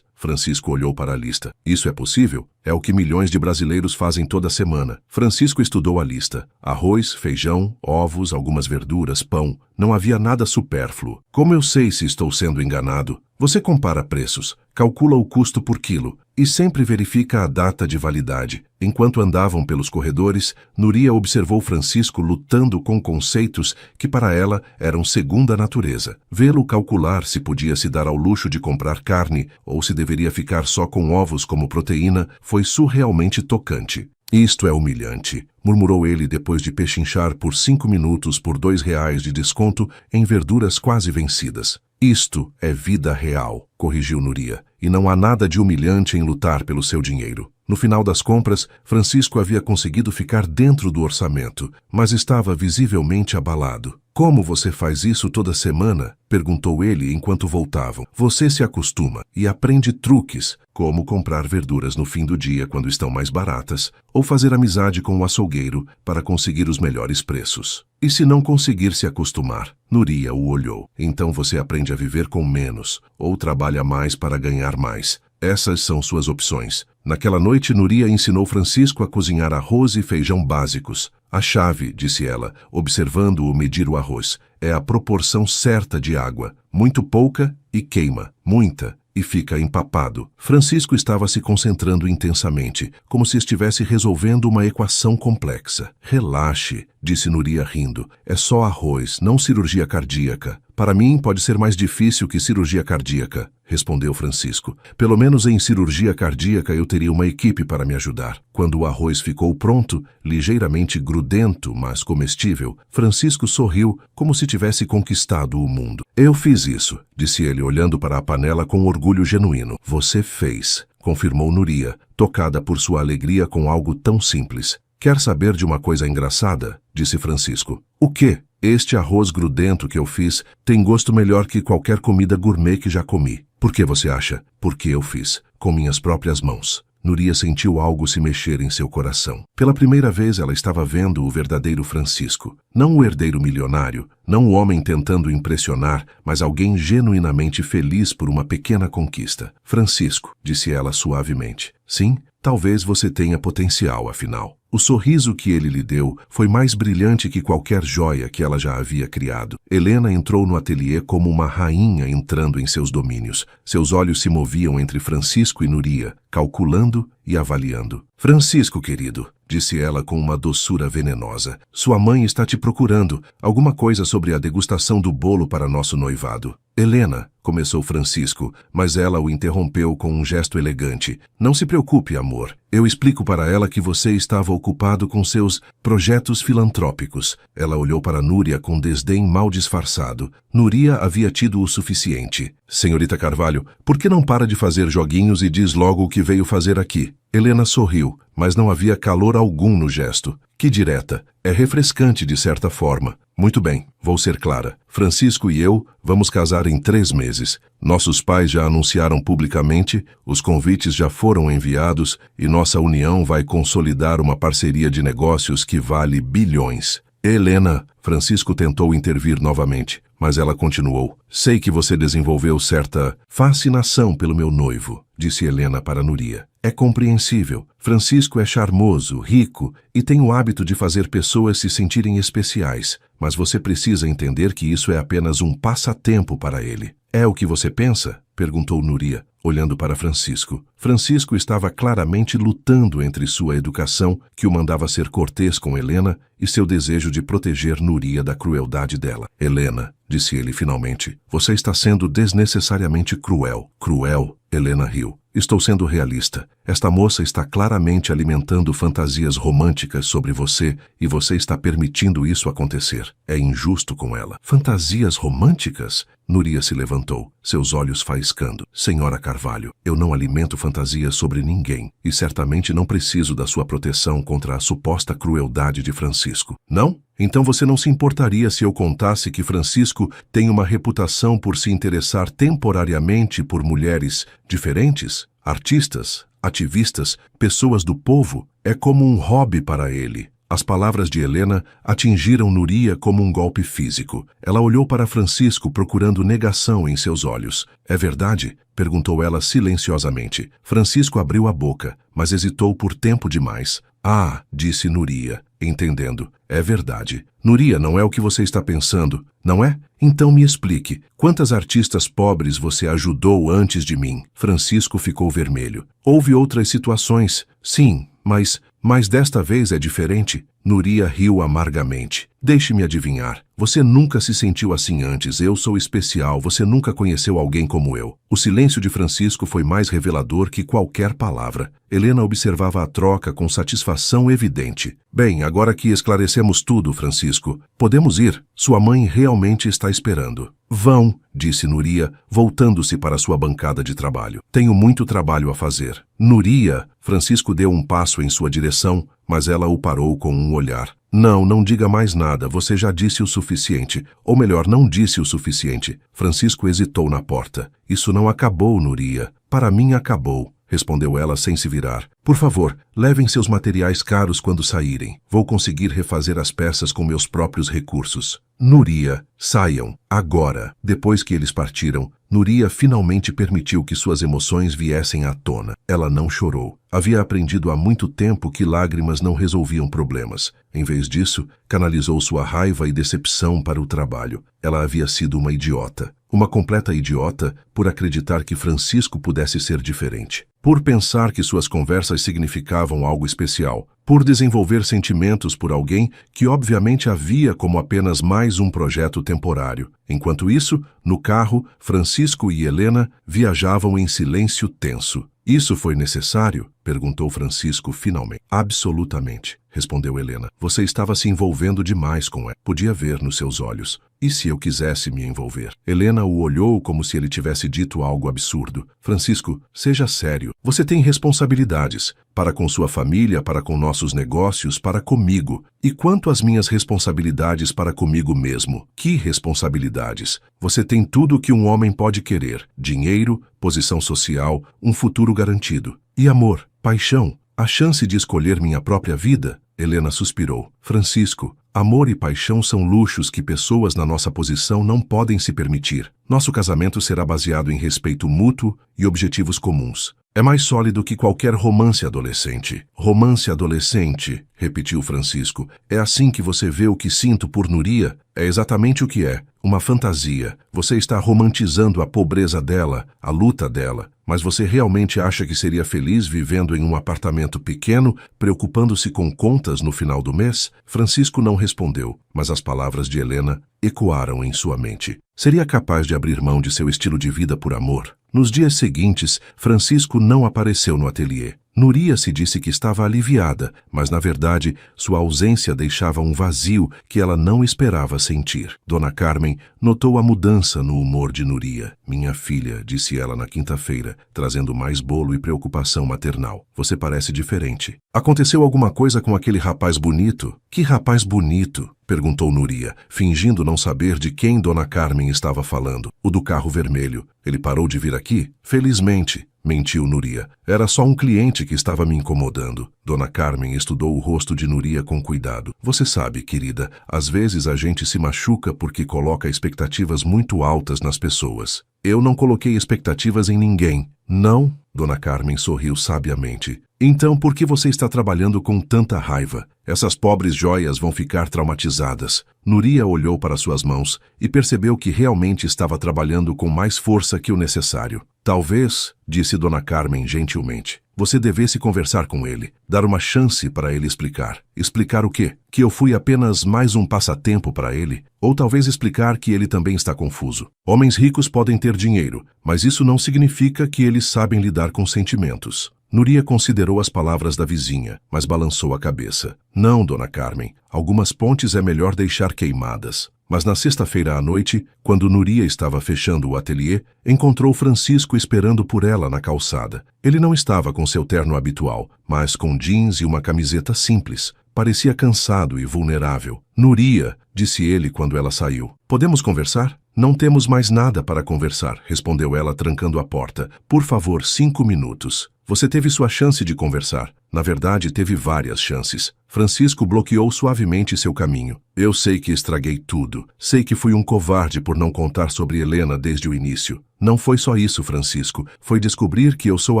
[SPEAKER 1] Francisco olhou para a lista. Isso é possível? É o que milhões de brasileiros fazem toda semana. Francisco estudou a lista. Arroz, feijão, ovos, algumas verduras, pão. Não havia nada supérfluo. Como eu sei se estou sendo enganado? Você compara preços, calcula o custo por quilo e sempre verifica a data de validade. Enquanto andavam pelos corredores, Núria observou Francisco lutando com conceitos que para ela eram segunda natureza. Vê-lo calcular se podia se dar ao luxo de comprar carne ou se deveria ficar só com ovos como proteína foi surrealmente tocante. Isto é humilhante, murmurou ele depois de pechinchar por 5 minutos por R$ 2 de desconto em verduras quase vencidas. Isto é vida real, corrigiu Núria, e não há nada de humilhante em lutar pelo seu dinheiro. No final das compras, Francisco havia conseguido ficar dentro do orçamento, mas estava visivelmente abalado. Como você faz isso toda semana? Perguntou ele enquanto voltavam. Você se acostuma e aprende truques, como comprar verduras no fim do dia quando estão mais baratas, ou fazer amizade com o açougueiro para conseguir os melhores preços. E se não conseguir se acostumar? Núria o olhou. Então você aprende a viver com menos, ou trabalha mais para ganhar mais. Essas são suas opções. Naquela noite, Núria ensinou Francisco a cozinhar arroz e feijão básicos. A chave, disse ela, observando-o medir o arroz, é a proporção certa de água. Muito pouca e queima. Muita e fica empapado. Francisco estava se concentrando intensamente, como se estivesse resolvendo uma equação complexa. Relaxe, disse Núria rindo. É só arroz, não cirurgia cardíaca. Para mim, pode ser mais difícil que cirurgia cardíaca, respondeu Francisco. Pelo menos em cirurgia cardíaca eu teria uma equipe para me ajudar. Quando o arroz ficou pronto, ligeiramente grudento, mas comestível, Francisco sorriu como se tivesse conquistado o mundo. Eu fiz isso, disse ele olhando para a panela com orgulho genuíno. Você fez, confirmou Núria, tocada por sua alegria com algo tão simples. Quer saber de uma coisa engraçada? Disse Francisco. O quê? Este arroz grudento que eu fiz tem gosto melhor que qualquer comida gourmet que já comi. Por que você acha? Porque eu fiz, com minhas próprias mãos. Núria sentiu algo se mexer em seu coração. Pela primeira vez ela estava vendo o verdadeiro Francisco. Não o herdeiro milionário, não o homem tentando impressionar, mas alguém genuinamente feliz por uma pequena conquista. Francisco, disse ela suavemente. Sim, talvez você tenha potencial, afinal. O sorriso que ele lhe deu foi mais brilhante que qualquer joia que ela já havia criado. Helena entrou no ateliê como uma rainha entrando em seus domínios. Seus olhos se moviam entre Francisco e Núria, calculando e avaliando. Francisco, querido, disse ela com uma doçura venenosa. Sua mãe está te procurando. Alguma coisa sobre a degustação do bolo para nosso noivado. Helena, começou Francisco, mas ela o interrompeu com um gesto elegante. Não se preocupe, amor. Eu explico para ela que você estava ocupado com seus projetos filantrópicos. Ela olhou para Núria com desdém mal disfarçado. Núria havia tido o suficiente. Senhorita Carvalho, por que não para de fazer joguinhos e diz logo o que veio fazer aqui? Helena sorriu, mas não havia calor algum no gesto. Que direta. É refrescante de certa forma. Muito bem, vou ser clara. Francisco e eu vamos casar em 3 meses. Nossos pais já anunciaram publicamente, os convites já foram enviados e nossa união vai consolidar uma parceria de negócios que vale bilhões. Helena, Francisco tentou intervir novamente, mas ela continuou. Sei que você desenvolveu certa fascinação pelo meu noivo, disse Helena para Núria. É compreensível. Francisco é charmoso, rico e tem o hábito de fazer pessoas se sentirem especiais, mas você precisa entender que isso é apenas um passatempo para ele. É o que você pensa? Perguntou Núria, olhando para Francisco. Francisco estava claramente lutando entre sua educação, que o mandava ser cortês com Helena, e seu desejo de proteger Núria da crueldade dela. Helena, disse ele finalmente, você está sendo desnecessariamente cruel. Cruel? Helena riu. Estou sendo realista. Esta moça está claramente alimentando fantasias românticas sobre você e você está permitindo isso acontecer. É injusto com ela. Fantasias românticas? Núria se levantou, seus olhos faiscando. Senhora Carvalho, eu não alimento fantasias sobre ninguém e certamente não preciso da sua proteção contra a suposta crueldade de Francisco. Não? Então você não se importaria se eu contasse que Francisco tem uma reputação por se interessar temporariamente por mulheres diferentes? Artistas, ativistas, pessoas do povo? É como um hobby para ele. As palavras de Helena atingiram Nuria como um golpe físico. Ela olhou para Francisco procurando negação em seus olhos. É verdade? Perguntou ela silenciosamente. Francisco abriu a boca, mas hesitou por tempo demais. Ah, disse Nuria, entendendo. É verdade. Nuria, não é o que você está pensando, não é? Então me explique, quantas artistas pobres você ajudou antes de mim? Francisco ficou vermelho. Houve outras situações, sim, mas desta vez é diferente. Nuria riu amargamente. Deixe-me adivinhar. Você nunca se sentiu assim antes. Eu sou especial. Você nunca conheceu alguém como eu. O silêncio de Francisco foi mais revelador que qualquer palavra. Helena observava a troca com satisfação evidente. Bem, agora que esclarecemos tudo, Francisco, podemos ir. Sua mãe realmente está esperando. Vão, disse Nuria, voltando-se para sua bancada de trabalho. Tenho muito trabalho a fazer. Nuria, Francisco deu um passo em sua direção, mas ela o parou com um olhar. Não diga mais nada, você já disse o suficiente. Ou melhor, não disse o suficiente. Francisco hesitou na porta. Isso não acabou, Nuria. Para mim acabou, respondeu ela sem se virar. Por favor, levem seus materiais caros quando saírem. Vou conseguir refazer as peças com meus próprios recursos. Nuria, saiam, agora. Depois que eles partiram, Nuria finalmente permitiu que suas emoções viessem à tona. Ela não chorou. Havia aprendido há muito tempo que lágrimas não resolviam problemas. Em vez disso, canalizou sua raiva e decepção para o trabalho. Ela havia sido uma idiota. Uma completa idiota por acreditar que Francisco pudesse ser diferente. Por pensar que suas conversas significavam algo especial. Por desenvolver sentimentos por alguém que obviamente havia como apenas mais um projeto temporário. Enquanto isso, no carro, Francisco e Helena viajavam em silêncio tenso. Isso foi necessário? Perguntou Francisco finalmente. Absolutamente, respondeu Helena. Você estava se envolvendo demais com ela. Podia ver nos seus olhos. E se eu quisesse me envolver? Helena o olhou como se ele tivesse dito algo absurdo. Francisco, seja sério. Você tem responsabilidades. Para com sua família, para com nossos negócios, para comigo. E quanto às minhas responsabilidades para comigo mesmo? Que responsabilidades? Você tem tudo o que um homem pode querer. Dinheiro, posição social, um futuro garantido. E amor, paixão, a chance de escolher minha própria vida? Helena suspirou. Francisco, amor e paixão são luxos que pessoas na nossa posição não podem se permitir. Nosso casamento será baseado em respeito mútuo e objetivos comuns. É mais sólido que qualquer romance adolescente. Romance adolescente, repetiu Francisco. É assim que você vê o que sinto por Nuria? É exatamente o que é. Uma fantasia. Você está romantizando a pobreza dela, a luta dela. Mas você realmente acha que seria feliz vivendo em um apartamento pequeno, preocupando-se com contas no final do mês? Francisco não respondeu, mas as palavras de Helena ecoaram em sua mente. Seria capaz de abrir mão de seu estilo de vida por amor? Nos dias seguintes, Francisco não apareceu no ateliê. Nuria se disse que estava aliviada, mas na verdade sua ausência deixava um vazio que ela não esperava sentir. Dona Carmen notou a mudança no humor de Nuria. Minha filha, disse ela na quinta-feira, trazendo mais bolo e preocupação maternal. Você parece diferente. Aconteceu alguma coisa com aquele rapaz bonito? Que rapaz bonito? Perguntou Nuria, fingindo não saber de quem Dona Carmen estava falando. O do carro vermelho. Ele parou de vir aqui? Felizmente. Mentiu Nuria. Era só um cliente que estava me incomodando. Dona Carmen estudou o rosto de Nuria com cuidado. Você sabe, querida, às vezes a gente se machuca porque coloca expectativas muito altas nas pessoas. Eu não coloquei expectativas em ninguém. Não? Dona Carmen sorriu sabiamente. Então por que você está trabalhando com tanta raiva? Essas pobres joias vão ficar traumatizadas. Nuria olhou para suas mãos e percebeu que realmente estava trabalhando com mais força que o necessário. Talvez, disse Dona Carmen gentilmente, você devesse conversar com ele, dar uma chance para ele explicar. Explicar o quê? Que eu fui apenas mais um passatempo para ele? Ou talvez explicar que ele também está confuso. Homens ricos podem ter dinheiro, mas isso não significa que eles sabem lidar com sentimentos. Nuria considerou as palavras da vizinha, mas balançou a cabeça. Não, Dona Carmen, algumas pontes é melhor deixar queimadas. Mas na sexta-feira à noite, quando Nuria estava fechando o ateliê, encontrou Francisco esperando por ela na calçada. Ele não estava com seu terno habitual, mas com jeans e uma camiseta simples. Parecia cansado e vulnerável. Nuria, disse ele quando ela saiu. Podemos conversar? Não temos mais nada para conversar, respondeu ela trancando a porta. Por favor, 5 minutos. Você teve sua chance de conversar. Na verdade, teve várias chances. Francisco bloqueou suavemente seu caminho. Eu sei que estraguei tudo. Sei que fui um covarde por não contar sobre Helena desde o início. Não foi só isso, Francisco. Foi descobrir que eu sou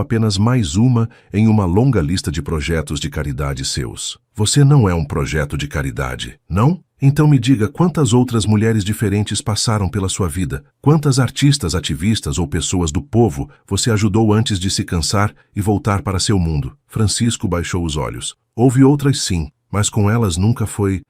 [SPEAKER 1] apenas mais uma em uma longa lista de projetos de caridade seus. Você não é um projeto de caridade, não? Então me diga quantas outras mulheres diferentes passaram pela sua vida? Quantas artistas, ativistas ou pessoas do povo você ajudou antes de se cansar e voltar para seu mundo? Francisco baixou os olhos. Houve outras sim, mas com elas nunca foi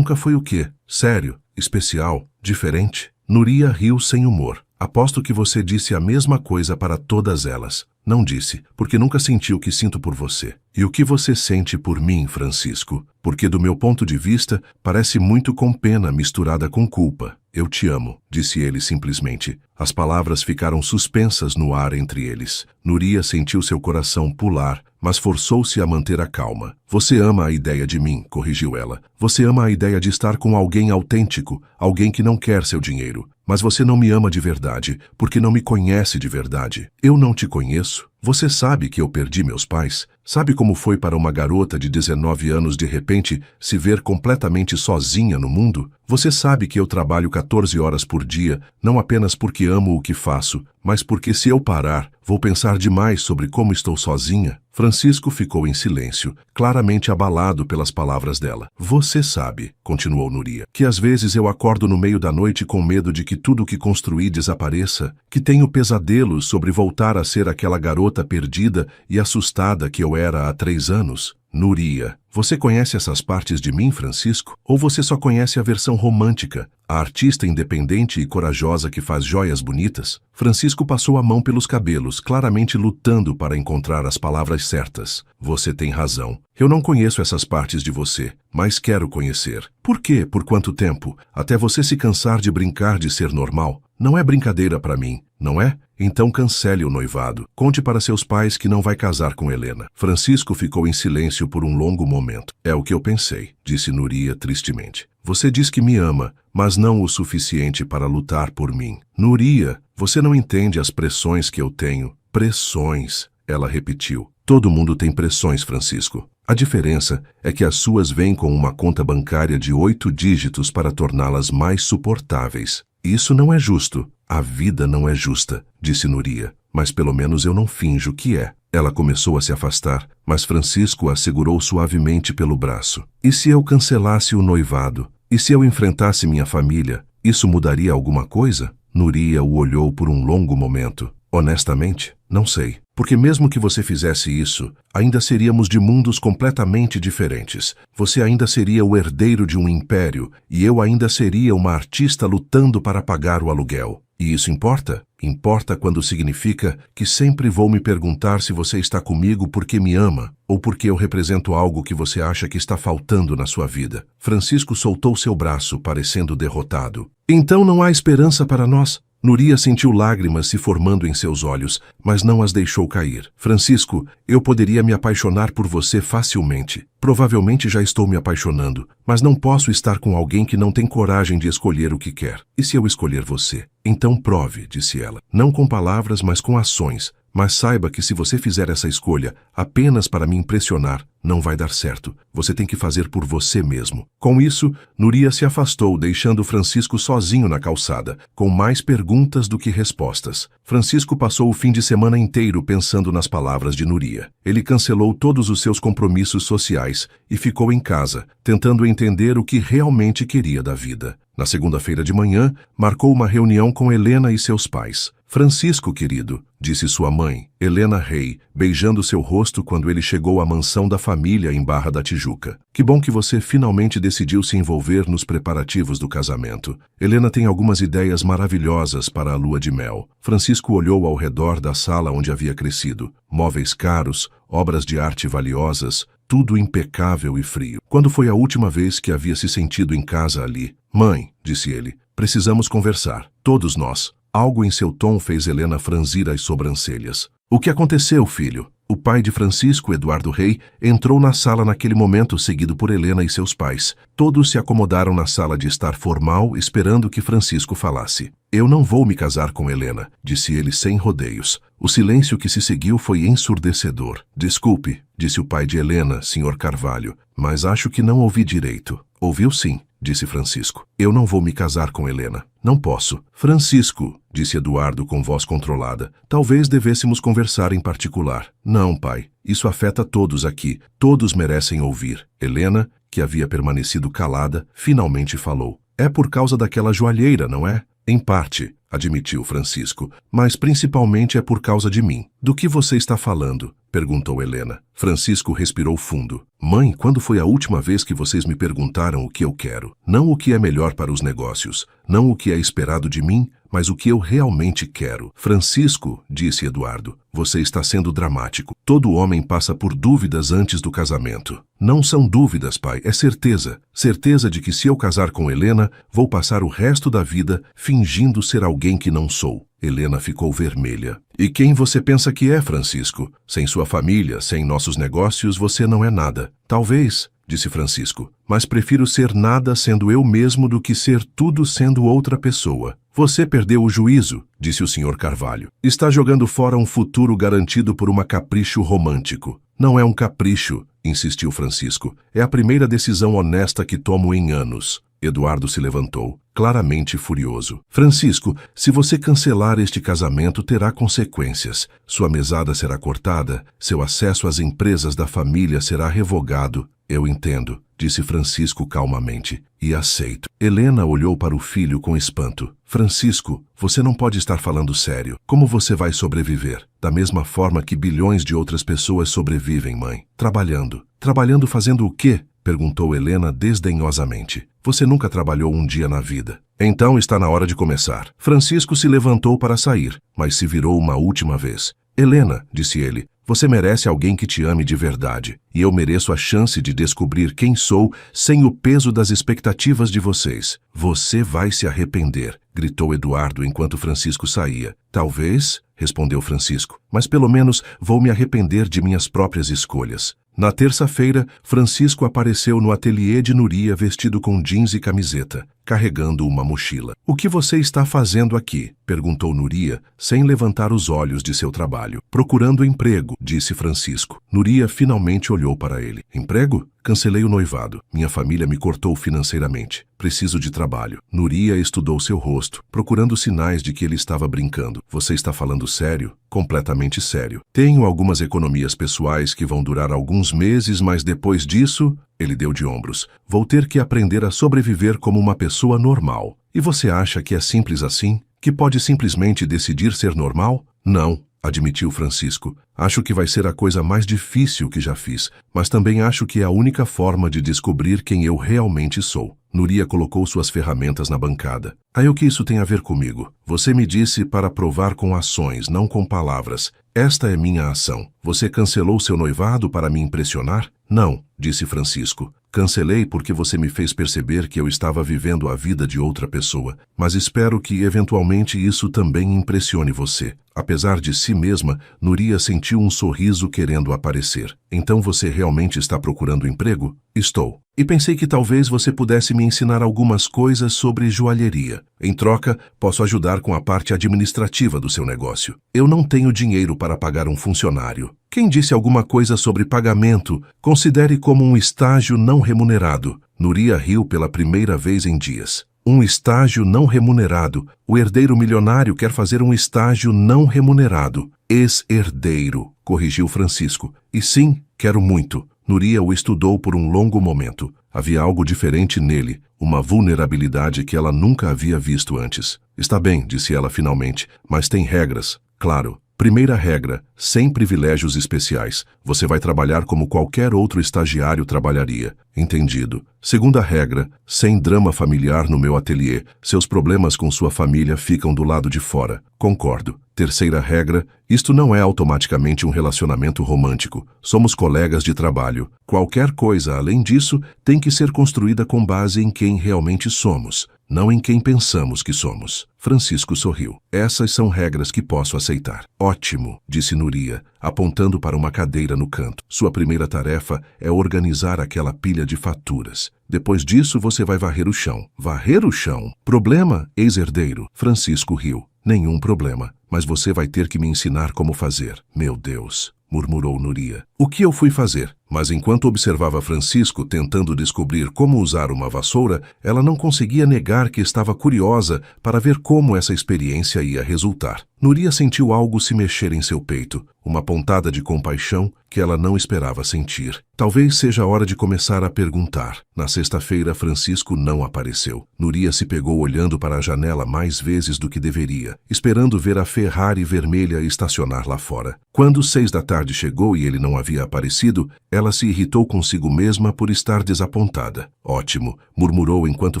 [SPEAKER 1] o quê? Sério? Especial? Diferente? Núria riu sem humor. Aposto que você disse a mesma coisa para todas elas. Não disse, porque nunca senti o que sinto por você. E o que você sente por mim, Francisco? Porque do meu ponto de vista, parece muito com pena misturada com culpa. Eu te amo, disse ele simplesmente. As palavras ficaram suspensas no ar entre eles. Núria sentiu seu coração pular, mas forçou-se a manter a calma. Você ama a ideia de mim, corrigiu ela. Você ama a ideia de estar com alguém autêntico, alguém que não quer seu dinheiro. Mas você não me ama de verdade, porque não me conhece de verdade. Eu não te conheço. Você sabe que eu perdi meus pais? Sabe como foi para uma garota de 19 anos de repente se ver completamente sozinha no mundo? Você sabe que eu trabalho 14 horas por dia, não apenas porque amo o que faço, mas porque se eu parar, vou pensar demais sobre como estou sozinha? Francisco ficou em silêncio, claramente abalado pelas palavras dela. Você sabe, continuou Núria, que às vezes eu acordo no meio da noite com medo de que tudo o que construí desapareça, que tenho pesadelos sobre voltar a ser aquela garota perdida e assustada que eu era há 3 anos. Núria, você conhece essas partes de mim, Francisco? Ou você só conhece a versão romântica, a artista independente e corajosa que faz joias bonitas? Francisco passou a mão pelos cabelos, claramente lutando para encontrar as palavras certas. Você tem razão. Eu não conheço essas partes de você, mas quero conhecer. Por quê? Por quanto tempo? Até você se cansar de brincar de ser normal? Não é brincadeira para mim, não é? Então cancele o noivado. Conte para seus pais que não vai casar com Helena. Francisco ficou em silêncio por um longo momento. É o que eu pensei, disse Núria tristemente. Você diz que me ama, mas não o suficiente para lutar por mim. Núria, você não entende as pressões que eu tenho. Pressões, ela repetiu. Todo mundo tem pressões, Francisco. A diferença é que as suas vêm com uma conta bancária de 8 dígitos para torná-las mais suportáveis. Isso não é justo. A vida não é justa, disse Núria, mas pelo menos eu não finjo que é. Ela começou a se afastar, mas Francisco a segurou suavemente pelo braço. E se eu cancelasse o noivado? E se eu enfrentasse minha família? Isso mudaria alguma coisa? Núria o olhou por um longo momento. Honestamente, não sei. Porque mesmo que você fizesse isso, ainda seríamos de mundos completamente diferentes. Você ainda seria o herdeiro de um império e eu ainda seria uma artista lutando para pagar o aluguel. E isso importa? Importa quando significa que sempre vou me perguntar se você está comigo porque me ama ou porque eu represento algo que você acha que está faltando na sua vida. Francisco soltou seu braço, parecendo derrotado. Então não há esperança para nós? Núria sentiu lágrimas se formando em seus olhos, mas não as deixou cair. Francisco, eu poderia me apaixonar por você facilmente. Provavelmente já estou me apaixonando, mas não posso estar com alguém que não tem coragem de escolher o que quer. E se eu escolher você? Então prove, disse ela. Não com palavras, mas com ações. Mas saiba que se você fizer essa escolha apenas para me impressionar, não vai dar certo. Você tem que fazer por você mesmo. Com isso, Núria se afastou, deixando Francisco sozinho na calçada, com mais perguntas do que respostas. Francisco passou o fim de semana inteiro pensando nas palavras de Núria. Ele cancelou todos os seus compromissos sociais e ficou em casa, tentando entender o que realmente queria da vida. Na segunda-feira de manhã, marcou uma reunião com Helena e seus pais. Francisco, querido, disse sua mãe, Helena Rey, beijando seu rosto quando ele chegou à mansão da família em Barra da Tijuca. Que bom que você finalmente decidiu se envolver nos preparativos do casamento. Helena tem algumas ideias maravilhosas para a lua de mel. Francisco olhou ao redor da sala onde havia crescido. Móveis caros, obras de arte valiosas, tudo impecável e frio. Quando foi a última vez que havia se sentido em casa ali? Mãe, disse ele, precisamos conversar. Todos nós. Algo em seu tom fez Helena franzir as sobrancelhas. O que aconteceu, filho? O pai de Francisco, Eduardo Rei, entrou na sala naquele momento, seguido por Helena e seus pais. Todos se acomodaram na sala de estar formal, esperando que Francisco falasse. Eu não vou me casar com Helena, disse ele sem rodeios. O silêncio que se seguiu foi ensurdecedor. Desculpe, disse o pai de Helena, Sr. Carvalho, mas acho que não ouvi direito. Ouviu sim, disse Francisco. Eu não vou me casar com Helena. Não posso. Francisco, disse Eduardo com voz controlada, talvez devêssemos conversar em particular. Não, pai. Isso afeta todos aqui. Todos merecem ouvir. Helena, que havia permanecido calada, finalmente falou. É por causa daquela joalheira, não é? Em parte, admitiu Francisco, mas principalmente é por causa de mim. Do que você está falando? Perguntou Helena. Francisco respirou fundo. Mãe, quando foi a última vez que vocês me perguntaram o que eu quero? Não o que é melhor para os negócios, não o que é esperado de mim, mas o que eu realmente quero. Francisco, disse Eduardo, você está sendo dramático. Todo homem passa por dúvidas antes do casamento. Não são dúvidas, pai, é certeza. Certeza de que se eu casar com Helena, vou passar o resto da vida fingindo ser alguém que não sou. Helena ficou vermelha. E quem você pensa que é, Francisco? Sem sua família, sem nossos negócios, você não é nada. Talvez, disse Francisco, mas prefiro ser nada sendo eu mesmo do que ser tudo sendo outra pessoa. Você perdeu o juízo, disse o Sr. Carvalho. Está jogando fora um futuro garantido por um capricho romântico. Não é um capricho, insistiu Francisco. É a primeira decisão honesta que tomo em anos. Eduardo se levantou, claramente furioso. Francisco, se você cancelar este casamento, terá consequências. Sua mesada será cortada, seu acesso às empresas da família será revogado. Eu entendo, disse Francisco calmamente, e aceito. Helena olhou para o filho com espanto. Francisco, você não pode estar falando sério. Como você vai sobreviver? Da mesma forma que bilhões de outras pessoas sobrevivem, mãe. Trabalhando. Trabalhando fazendo o quê? Perguntou Helena desdenhosamente. Você nunca trabalhou um dia na vida. Então está na hora de começar. Francisco se levantou para sair, mas se virou uma última vez. Helena, disse ele, você merece alguém que te ame de verdade, e eu mereço a chance de descobrir quem sou sem o peso das expectativas de vocês. Você vai se arrepender, gritou Eduardo enquanto Francisco saía. Talvez, respondeu Francisco, mas pelo menos vou me arrepender de minhas próprias escolhas. Na terça-feira, Francisco apareceu no ateliê de Nuria vestido com jeans e camiseta, carregando uma mochila. O que você está fazendo aqui? Perguntou Nuria, sem levantar os olhos de seu trabalho. Procurando emprego, disse Francisco. Nuria finalmente olhou para ele. Emprego? Cancelei o noivado. Minha família me cortou financeiramente. Preciso de trabalho. Nuria estudou seu rosto, procurando sinais de que ele estava brincando. Você está falando sério? Completamente sério. Tenho algumas economias pessoais que vão durar alguns meses, mas depois disso, ele deu de ombros. Vou ter que aprender a sobreviver como uma pessoa normal. E você acha que é simples assim? Que pode simplesmente decidir ser normal? Não, admitiu Francisco. Acho que vai ser a coisa mais difícil que já fiz, mas também acho que é a única forma de descobrir quem eu realmente sou. Nuria colocou suas ferramentas na bancada. Aí o que isso tem a ver comigo? Você me disse para provar com ações, não com palavras. Esta é minha ação. Você cancelou seu noivado para me impressionar? Não, disse Francisco. Cancelei porque você me fez perceber que eu estava vivendo a vida de outra pessoa, mas espero que eventualmente isso também impressione você. Apesar de si mesma, Nuria sentiu um sorriso querendo aparecer. Então você realmente está procurando emprego? Estou. E pensei que talvez você pudesse me ensinar algumas coisas sobre joalheria. Em troca, posso ajudar com a parte administrativa do seu negócio. Eu não tenho dinheiro para pagar um funcionário. Quem disse alguma coisa sobre pagamento, considere como um estágio não remunerado. Nuria riu pela primeira vez em dias. Um estágio não remunerado. O herdeiro milionário quer fazer um estágio não remunerado. Ex-herdeiro, corrigiu Francisco. E sim, quero muito. Nuria o estudou por um longo momento. Havia algo diferente nele, uma vulnerabilidade que ela nunca havia visto antes. Está bem, disse ela finalmente, mas tem regras. Claro. Primeira regra, sem privilégios especiais. Você vai trabalhar como qualquer outro estagiário trabalharia. Entendido. Segunda regra, sem drama familiar no meu ateliê. Seus problemas com sua família ficam do lado de fora. Concordo. Terceira regra, isto não é automaticamente um relacionamento romântico. Somos colegas de trabalho. Qualquer coisa além disso tem que ser construída com base em quem realmente somos. não em quem pensamos que somos. Francisco sorriu. Essas são regras que posso aceitar. Ótimo, disse Núria, apontando para uma cadeira no canto. Sua primeira tarefa é organizar aquela pilha de faturas. Depois disso, você vai varrer o chão. Varrer o chão? Problema, ex-herdeiro? Francisco riu. Nenhum problema, mas você vai ter que me ensinar como fazer. Meu Deus, murmurou Núria. O que eu fui fazer? Mas enquanto observava Francisco tentando descobrir como usar uma vassoura, ela não conseguia negar que estava curiosa para ver como essa experiência ia resultar. Núria sentiu algo se mexer em seu peito, uma pontada de compaixão que ela não esperava sentir. Talvez seja a hora de começar a perguntar. Na sexta-feira, Francisco não apareceu. Núria se pegou olhando para a janela mais vezes do que deveria, esperando ver a Ferrari vermelha estacionar lá fora. Quando 6 da tarde chegou e ele não havia aparecido, ela se irritou consigo mesma por estar desapontada. Ótimo, murmurou enquanto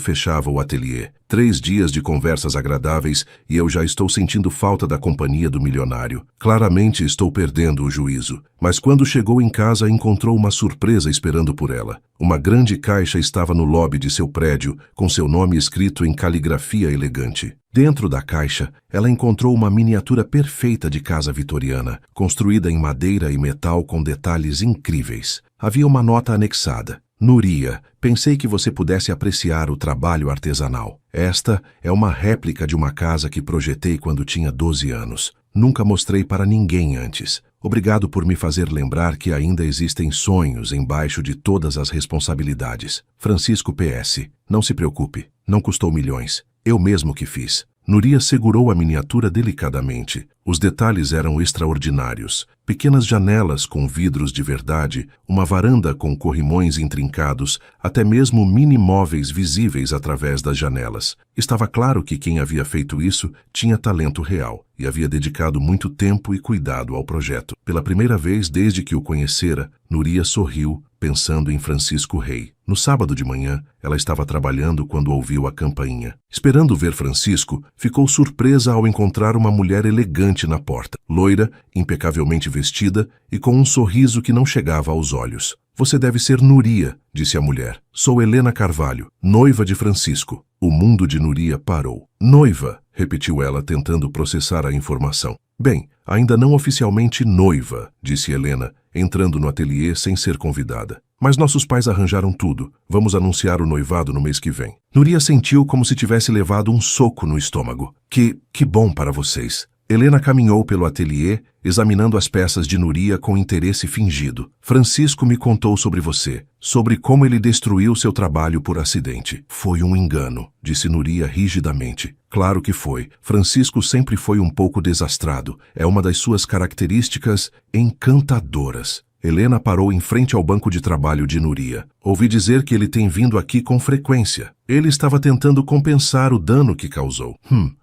[SPEAKER 1] fechava o ateliê. 3 dias de conversas agradáveis e eu já estou sentindo falta da companhia do milionário. Claramente estou perdendo o juízo. Mas quando chegou em casa, encontrou uma surpresa esperando por ela. Uma grande caixa estava no lobby de seu prédio, com seu nome escrito em caligrafia elegante. Dentro da caixa, ela encontrou uma miniatura perfeita de casa vitoriana, construída em madeira e metal com detalhes incríveis. Havia uma nota anexada. Núria, pensei que você pudesse apreciar o trabalho artesanal. Esta é uma réplica de uma casa que projetei quando tinha 12 anos. Nunca mostrei para ninguém antes. Obrigado por me fazer lembrar que ainda existem sonhos embaixo de todas as responsabilidades. Francisco PS. Não se preocupe, não custou milhões. Eu mesmo que fiz. Núria segurou a miniatura delicadamente. Os detalhes eram extraordinários. Pequenas janelas com vidros de verdade, uma varanda com corrimões intrincados, até mesmo mini-móveis visíveis através das janelas. Estava claro que quem havia feito isso tinha talento real e havia dedicado muito tempo e cuidado ao projeto. Pela primeira vez desde que o conhecera, Núria sorriu, pensando em Francisco Rei. No sábado de manhã, ela estava trabalhando quando ouviu a campainha. Esperando ver Francisco, ficou surpresa ao encontrar uma mulher elegante na porta, loira, impecavelmente vestida e com um sorriso que não chegava aos olhos. Você deve ser Núria, disse a mulher. Sou Helena Carvalho, noiva de Francisco. O mundo de Núria parou. Noiva, repetiu ela tentando processar a informação. Bem, ainda não oficialmente noiva, disse Helena, entrando no ateliê sem ser convidada. Mas nossos pais arranjaram tudo. Vamos anunciar o noivado no mês que vem. Núria sentiu como se tivesse levado um soco no estômago. Que bom para vocês. Helena caminhou pelo ateliê, examinando as peças de Núria com interesse fingido. Francisco me contou sobre você, sobre como ele destruiu seu trabalho por acidente. Foi um engano, disse Núria rigidamente. Claro que foi. Francisco sempre foi um pouco desastrado. É uma das suas características encantadoras. Helena parou em frente ao banco de trabalho de Núria. Ouvi dizer que ele tem vindo aqui com frequência. Ele estava tentando compensar o dano que causou.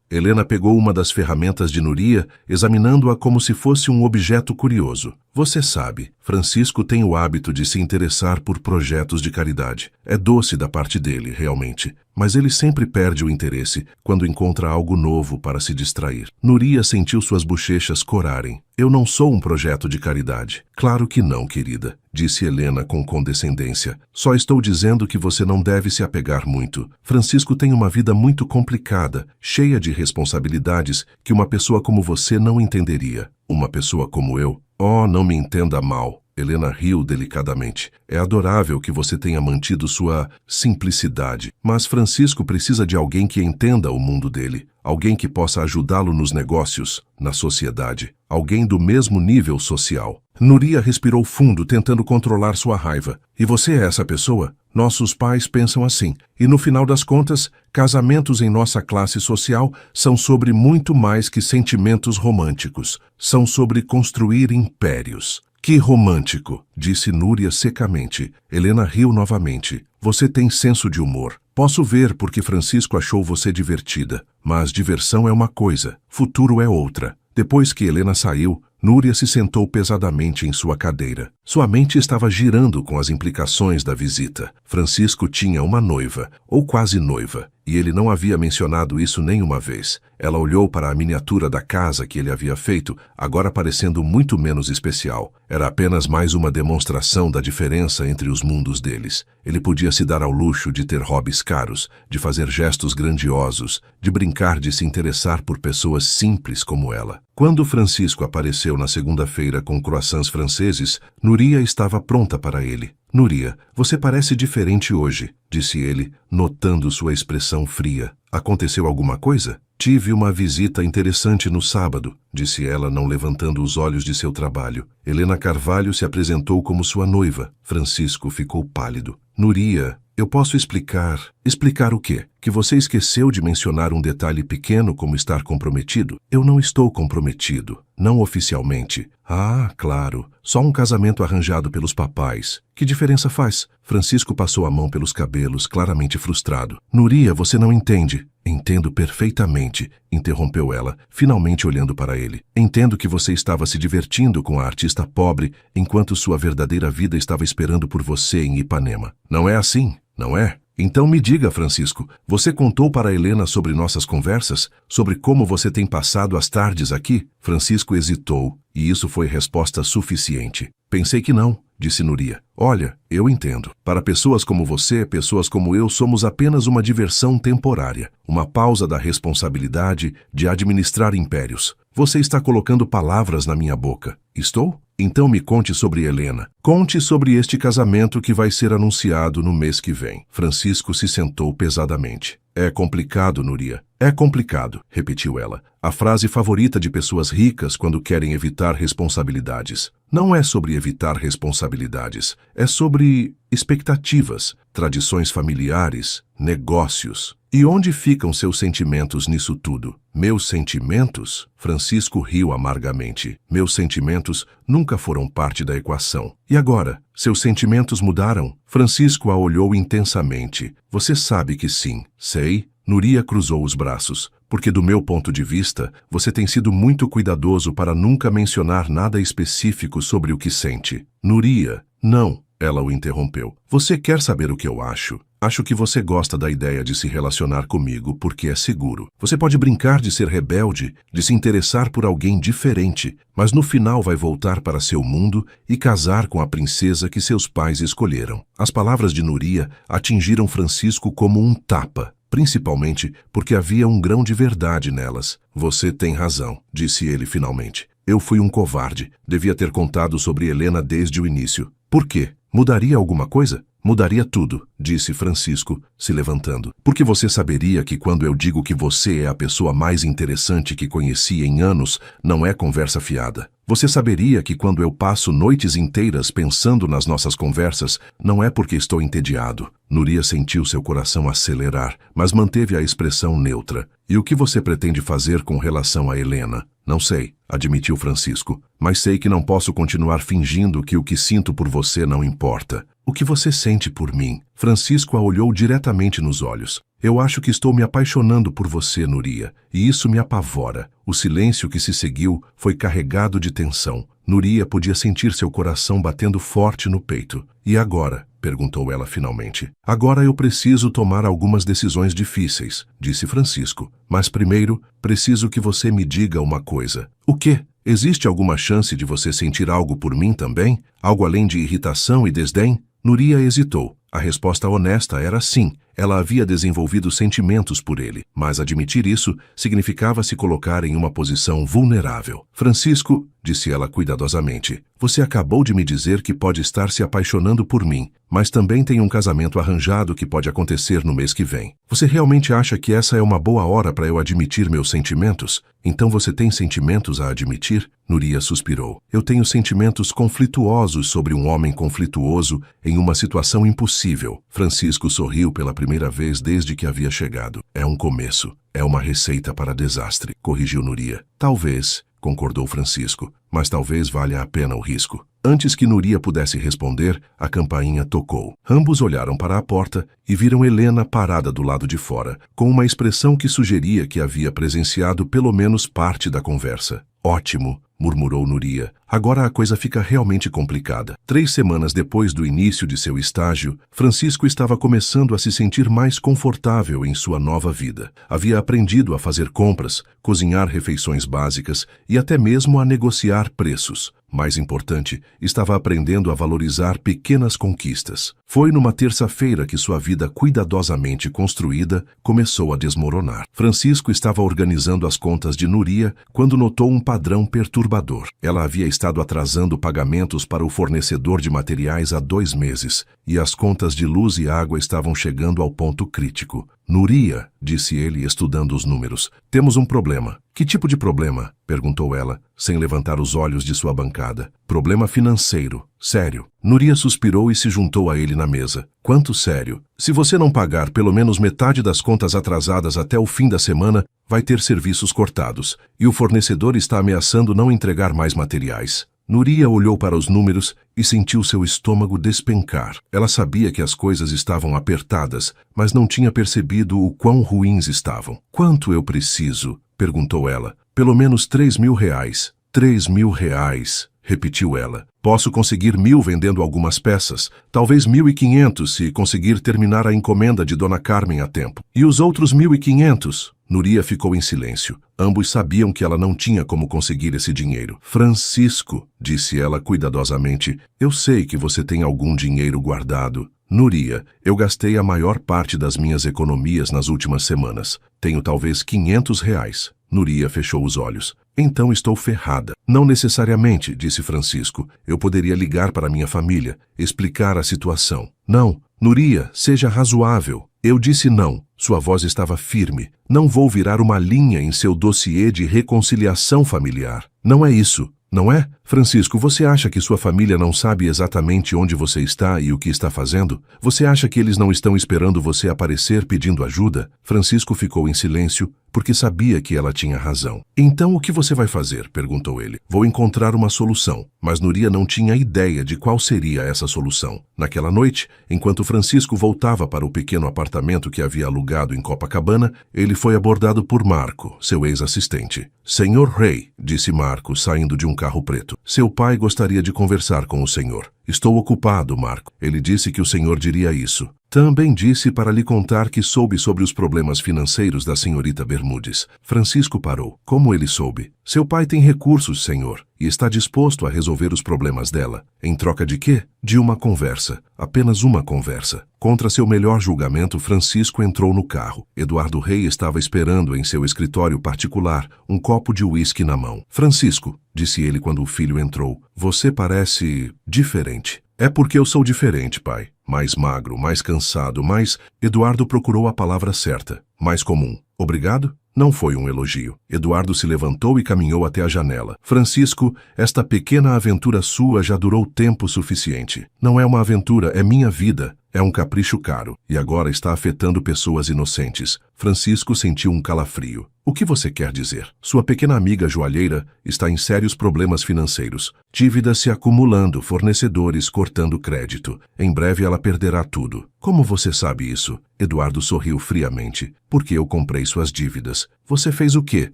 [SPEAKER 1] Helena pegou uma das ferramentas de Núria, examinando-a como se fosse um objeto curioso. Você sabe, Francisco tem o hábito de se interessar por projetos de caridade. É doce da parte dele, realmente. Mas ele sempre perde o interesse quando encontra algo novo para se distrair. Núria sentiu suas bochechas corarem. Eu não sou um projeto de caridade. Claro que não, querida, disse Helena com condescendência. Só estou dizendo que você não deve se apegar muito. Francisco tem uma vida muito complicada, cheia de responsabilidades que uma pessoa como você não entenderia. Uma pessoa como eu? Oh, não me entenda mal. Helena riu delicadamente. É adorável que você tenha mantido sua simplicidade, mas Francisco precisa de alguém que entenda o mundo dele, alguém que possa ajudá-lo nos negócios, na sociedade, alguém do mesmo nível social. Núria respirou fundo, tentando controlar sua raiva. E você é essa pessoa? Nossos pais pensam assim. E no final das contas, casamentos em nossa classe social são sobre muito mais que sentimentos românticos. São sobre construir impérios. Que romântico, disse Núria secamente. Helena riu novamente. Você tem senso de humor. Posso ver porque Francisco achou você divertida. Mas diversão é uma coisa, futuro é outra. Depois que Helena saiu, Núria se sentou pesadamente em sua cadeira. Sua mente estava girando com as implicações da visita. Francisco tinha uma noiva, ou quase noiva, e ele não havia mencionado isso nenhuma vez. Ela olhou para a miniatura da casa que ele havia feito, agora parecendo muito menos especial. Era apenas mais uma demonstração da diferença entre os mundos deles. Ele podia se dar ao luxo de ter hobbies caros, de fazer gestos grandiosos, de brincar de se interessar por pessoas simples como ela. Quando Francisco apareceu na segunda-feira com croissants franceses, Núria estava pronta para ele. Núria, você parece diferente hoje, disse ele, notando sua expressão fria. Aconteceu alguma coisa? Tive uma visita interessante no sábado, disse ela, não levantando os olhos de seu trabalho. Helena Carvalho se apresentou como sua noiva. Francisco ficou pálido. Núria, eu posso explicar... Explicar o quê? Que você esqueceu de mencionar um detalhe pequeno como estar comprometido? Eu não estou comprometido. Não oficialmente. Ah, claro. Só um casamento arranjado pelos papais. Que diferença faz? Francisco passou a mão pelos cabelos, claramente frustrado. Núria, você não entende. Entendo perfeitamente, interrompeu ela, finalmente olhando para ele. Entendo que você estava se divertindo com a artista pobre, enquanto sua verdadeira vida estava esperando por você em Ipanema. Não é assim, não é? Então me diga, Francisco, você contou para Helena sobre nossas conversas? Sobre como você tem passado as tardes aqui? Francisco hesitou, e isso foi resposta suficiente. Pensei que não, disse Núria. Olha, eu entendo. Para pessoas como você, pessoas como eu, somos apenas uma diversão temporária. Uma pausa da responsabilidade de administrar impérios. Você está colocando palavras na minha boca. Estou? Então me conte sobre Helena. Conte sobre este casamento que vai ser anunciado no mês que vem. Francisco se sentou pesadamente. É complicado, Núria. É complicado, repetiu ela. A frase favorita de pessoas ricas quando querem evitar responsabilidades. Não é sobre evitar responsabilidades. É sobre expectativas, tradições familiares, negócios. E onde ficam seus sentimentos nisso tudo? Meus sentimentos? Francisco riu amargamente. Meus sentimentos nunca foram parte da equação. E agora? Seus sentimentos mudaram? Francisco a olhou intensamente. Você sabe que sim. Sei. Núria cruzou os braços. Porque do meu ponto de vista, você tem sido muito cuidadoso para nunca mencionar nada específico sobre o que sente. Núria, não. Ela o interrompeu. Você quer saber o que eu acho? Acho que você gosta da ideia de se relacionar comigo porque é seguro. Você pode brincar de ser rebelde, de se interessar por alguém diferente, mas no final vai voltar para seu mundo e casar com a princesa que seus pais escolheram. As palavras de Núria atingiram Francisco como um tapa, principalmente porque havia um grão de verdade nelas. Você tem razão, disse ele finalmente. Eu fui um covarde. Devia ter contado sobre Helena desde o início. Por quê? Mudaria alguma coisa? Mudaria tudo, disse Francisco, se levantando. Porque você saberia que quando eu digo que você é a pessoa mais interessante que conheci em anos, não é conversa fiada. Você saberia que quando eu passo noites inteiras pensando nas nossas conversas, não é porque estou entediado. Núria sentiu seu coração acelerar, mas manteve a expressão neutra. E o que você pretende fazer com relação a Helena? Não sei, admitiu Francisco, mas sei que não posso continuar fingindo que o que sinto por você não importa. O que você sente por mim? Francisco a olhou diretamente nos olhos. Eu acho que estou me apaixonando por você, Núria, e isso me apavora. O silêncio que se seguiu foi carregado de tensão. Núria podia sentir seu coração batendo forte no peito. E agora? Perguntou ela finalmente. Agora eu preciso tomar algumas decisões difíceis, disse Francisco. Mas primeiro, preciso que você me diga uma coisa. O quê? Existe alguma chance de você sentir algo por mim também? Algo além de irritação e desdém? Núria hesitou. A resposta honesta era sim. Ela havia desenvolvido sentimentos por ele, mas admitir isso significava se colocar em uma posição vulnerável. Francisco, disse ela cuidadosamente, você acabou de me dizer que pode estar se apaixonando por mim, mas também tem um casamento arranjado que pode acontecer no mês que vem. Você realmente acha que essa é uma boa hora para eu admitir meus sentimentos? Então você tem sentimentos a admitir? Núria suspirou. Eu tenho sentimentos conflituosos sobre um homem conflituoso em uma situação impossível. Francisco sorriu pela primeira vez desde que havia chegado. É um começo. É uma receita para desastre, corrigiu Núria. Talvez, concordou Francisco, mas talvez valha a pena o risco. Antes que Núria pudesse responder, a campainha tocou. Ambos olharam para a porta e viram Helena parada do lado de fora, com uma expressão que sugeria que havia presenciado pelo menos parte da conversa. Ótimo, murmurou Núria. Agora a coisa fica realmente complicada. 3 semanas depois do início de seu estágio, Francisco estava começando a se sentir mais confortável em sua nova vida. Havia aprendido a fazer compras, cozinhar refeições básicas e até mesmo a negociar preços. Mais importante, estava aprendendo a valorizar pequenas conquistas. Foi numa terça-feira que sua vida cuidadosamente construída começou a desmoronar. Francisco estava organizando as contas de Núria quando notou um padrão perturbador. Ela havia estado atrasando pagamentos para o fornecedor de materiais há 2 meses, e as contas de luz e água estavam chegando ao ponto crítico. Núria, disse ele, estudando os números, temos um problema. Que tipo de problema? Perguntou ela, sem levantar os olhos de sua bancada. Problema financeiro. Sério. Núria suspirou e se juntou a ele na mesa. Quanto sério? Se você não pagar pelo menos metade das contas atrasadas até o fim da semana, vai ter serviços cortados, e o fornecedor está ameaçando não entregar mais materiais. Núria olhou para os números e sentiu seu estômago despencar. Ela sabia que as coisas estavam apertadas, mas não tinha percebido o quão ruins estavam. Quanto eu preciso? Perguntou ela. Pelo menos 3.000 reais. 3.000 reais, repetiu ela. Posso conseguir 1.000 vendendo algumas peças, talvez 1.500 se conseguir terminar a encomenda de Dona Carmen a tempo. E os outros 1.500? Núria ficou em silêncio. Ambos sabiam que ela não tinha como conseguir esse dinheiro. Francisco, disse ela cuidadosamente, eu sei que você tem algum dinheiro guardado. Núria, eu gastei a maior parte das minhas economias nas últimas semanas. Tenho talvez 500 reais. Núria fechou os olhos. Então estou ferrada. Não necessariamente, disse Francisco. Eu poderia ligar para minha família, explicar a situação. Não, Núria, seja razoável. Eu disse não. Sua voz estava firme. Não vou virar uma linha em seu dossiê de reconciliação familiar. Não é isso, não é? Francisco, você acha que sua família não sabe exatamente onde você está e o que está fazendo? Você acha que eles não estão esperando você aparecer pedindo ajuda? Francisco ficou em silêncio, porque sabia que ela tinha razão. Então o que você vai fazer? Perguntou ele. Vou encontrar uma solução, mas Núria não tinha ideia de qual seria essa solução. Naquela noite, enquanto Francisco voltava para o pequeno apartamento que havia alugado em Copacabana, ele foi abordado por Marco, seu ex-assistente. Senhor Rey, disse Marco, saindo de um carro preto. Seu pai gostaria de conversar com o senhor. Estou ocupado, Marco. Ele disse que o senhor diria isso. Também disse para lhe contar que soube sobre os problemas financeiros da senhorita Bermudes. Francisco parou. Como ele soube? Seu pai tem recursos, senhor, e está disposto a resolver os problemas dela. Em troca de quê? De uma conversa. Apenas uma conversa. Contra seu melhor julgamento, Francisco entrou no carro. Eduardo Rey estava esperando em seu escritório particular, um copo de uísque na mão. Francisco, disse ele quando o filho entrou, você parece diferente. É porque eu sou diferente, pai. Mais magro, mais cansado, mais... Eduardo procurou a palavra certa. Mais comum. Obrigado? Não foi um elogio. Eduardo se levantou e caminhou até a janela. Francisco, esta pequena aventura sua já durou tempo suficiente. Não é uma aventura, é minha vida. É um capricho caro, e agora está afetando pessoas inocentes. Francisco sentiu um calafrio. O que você quer dizer? Sua pequena amiga joalheira está em sérios problemas financeiros. Dívidas se acumulando, fornecedores cortando crédito. Em breve ela perderá tudo. Como você sabe isso? Eduardo sorriu friamente. Porque eu comprei suas dívidas. Você fez o quê?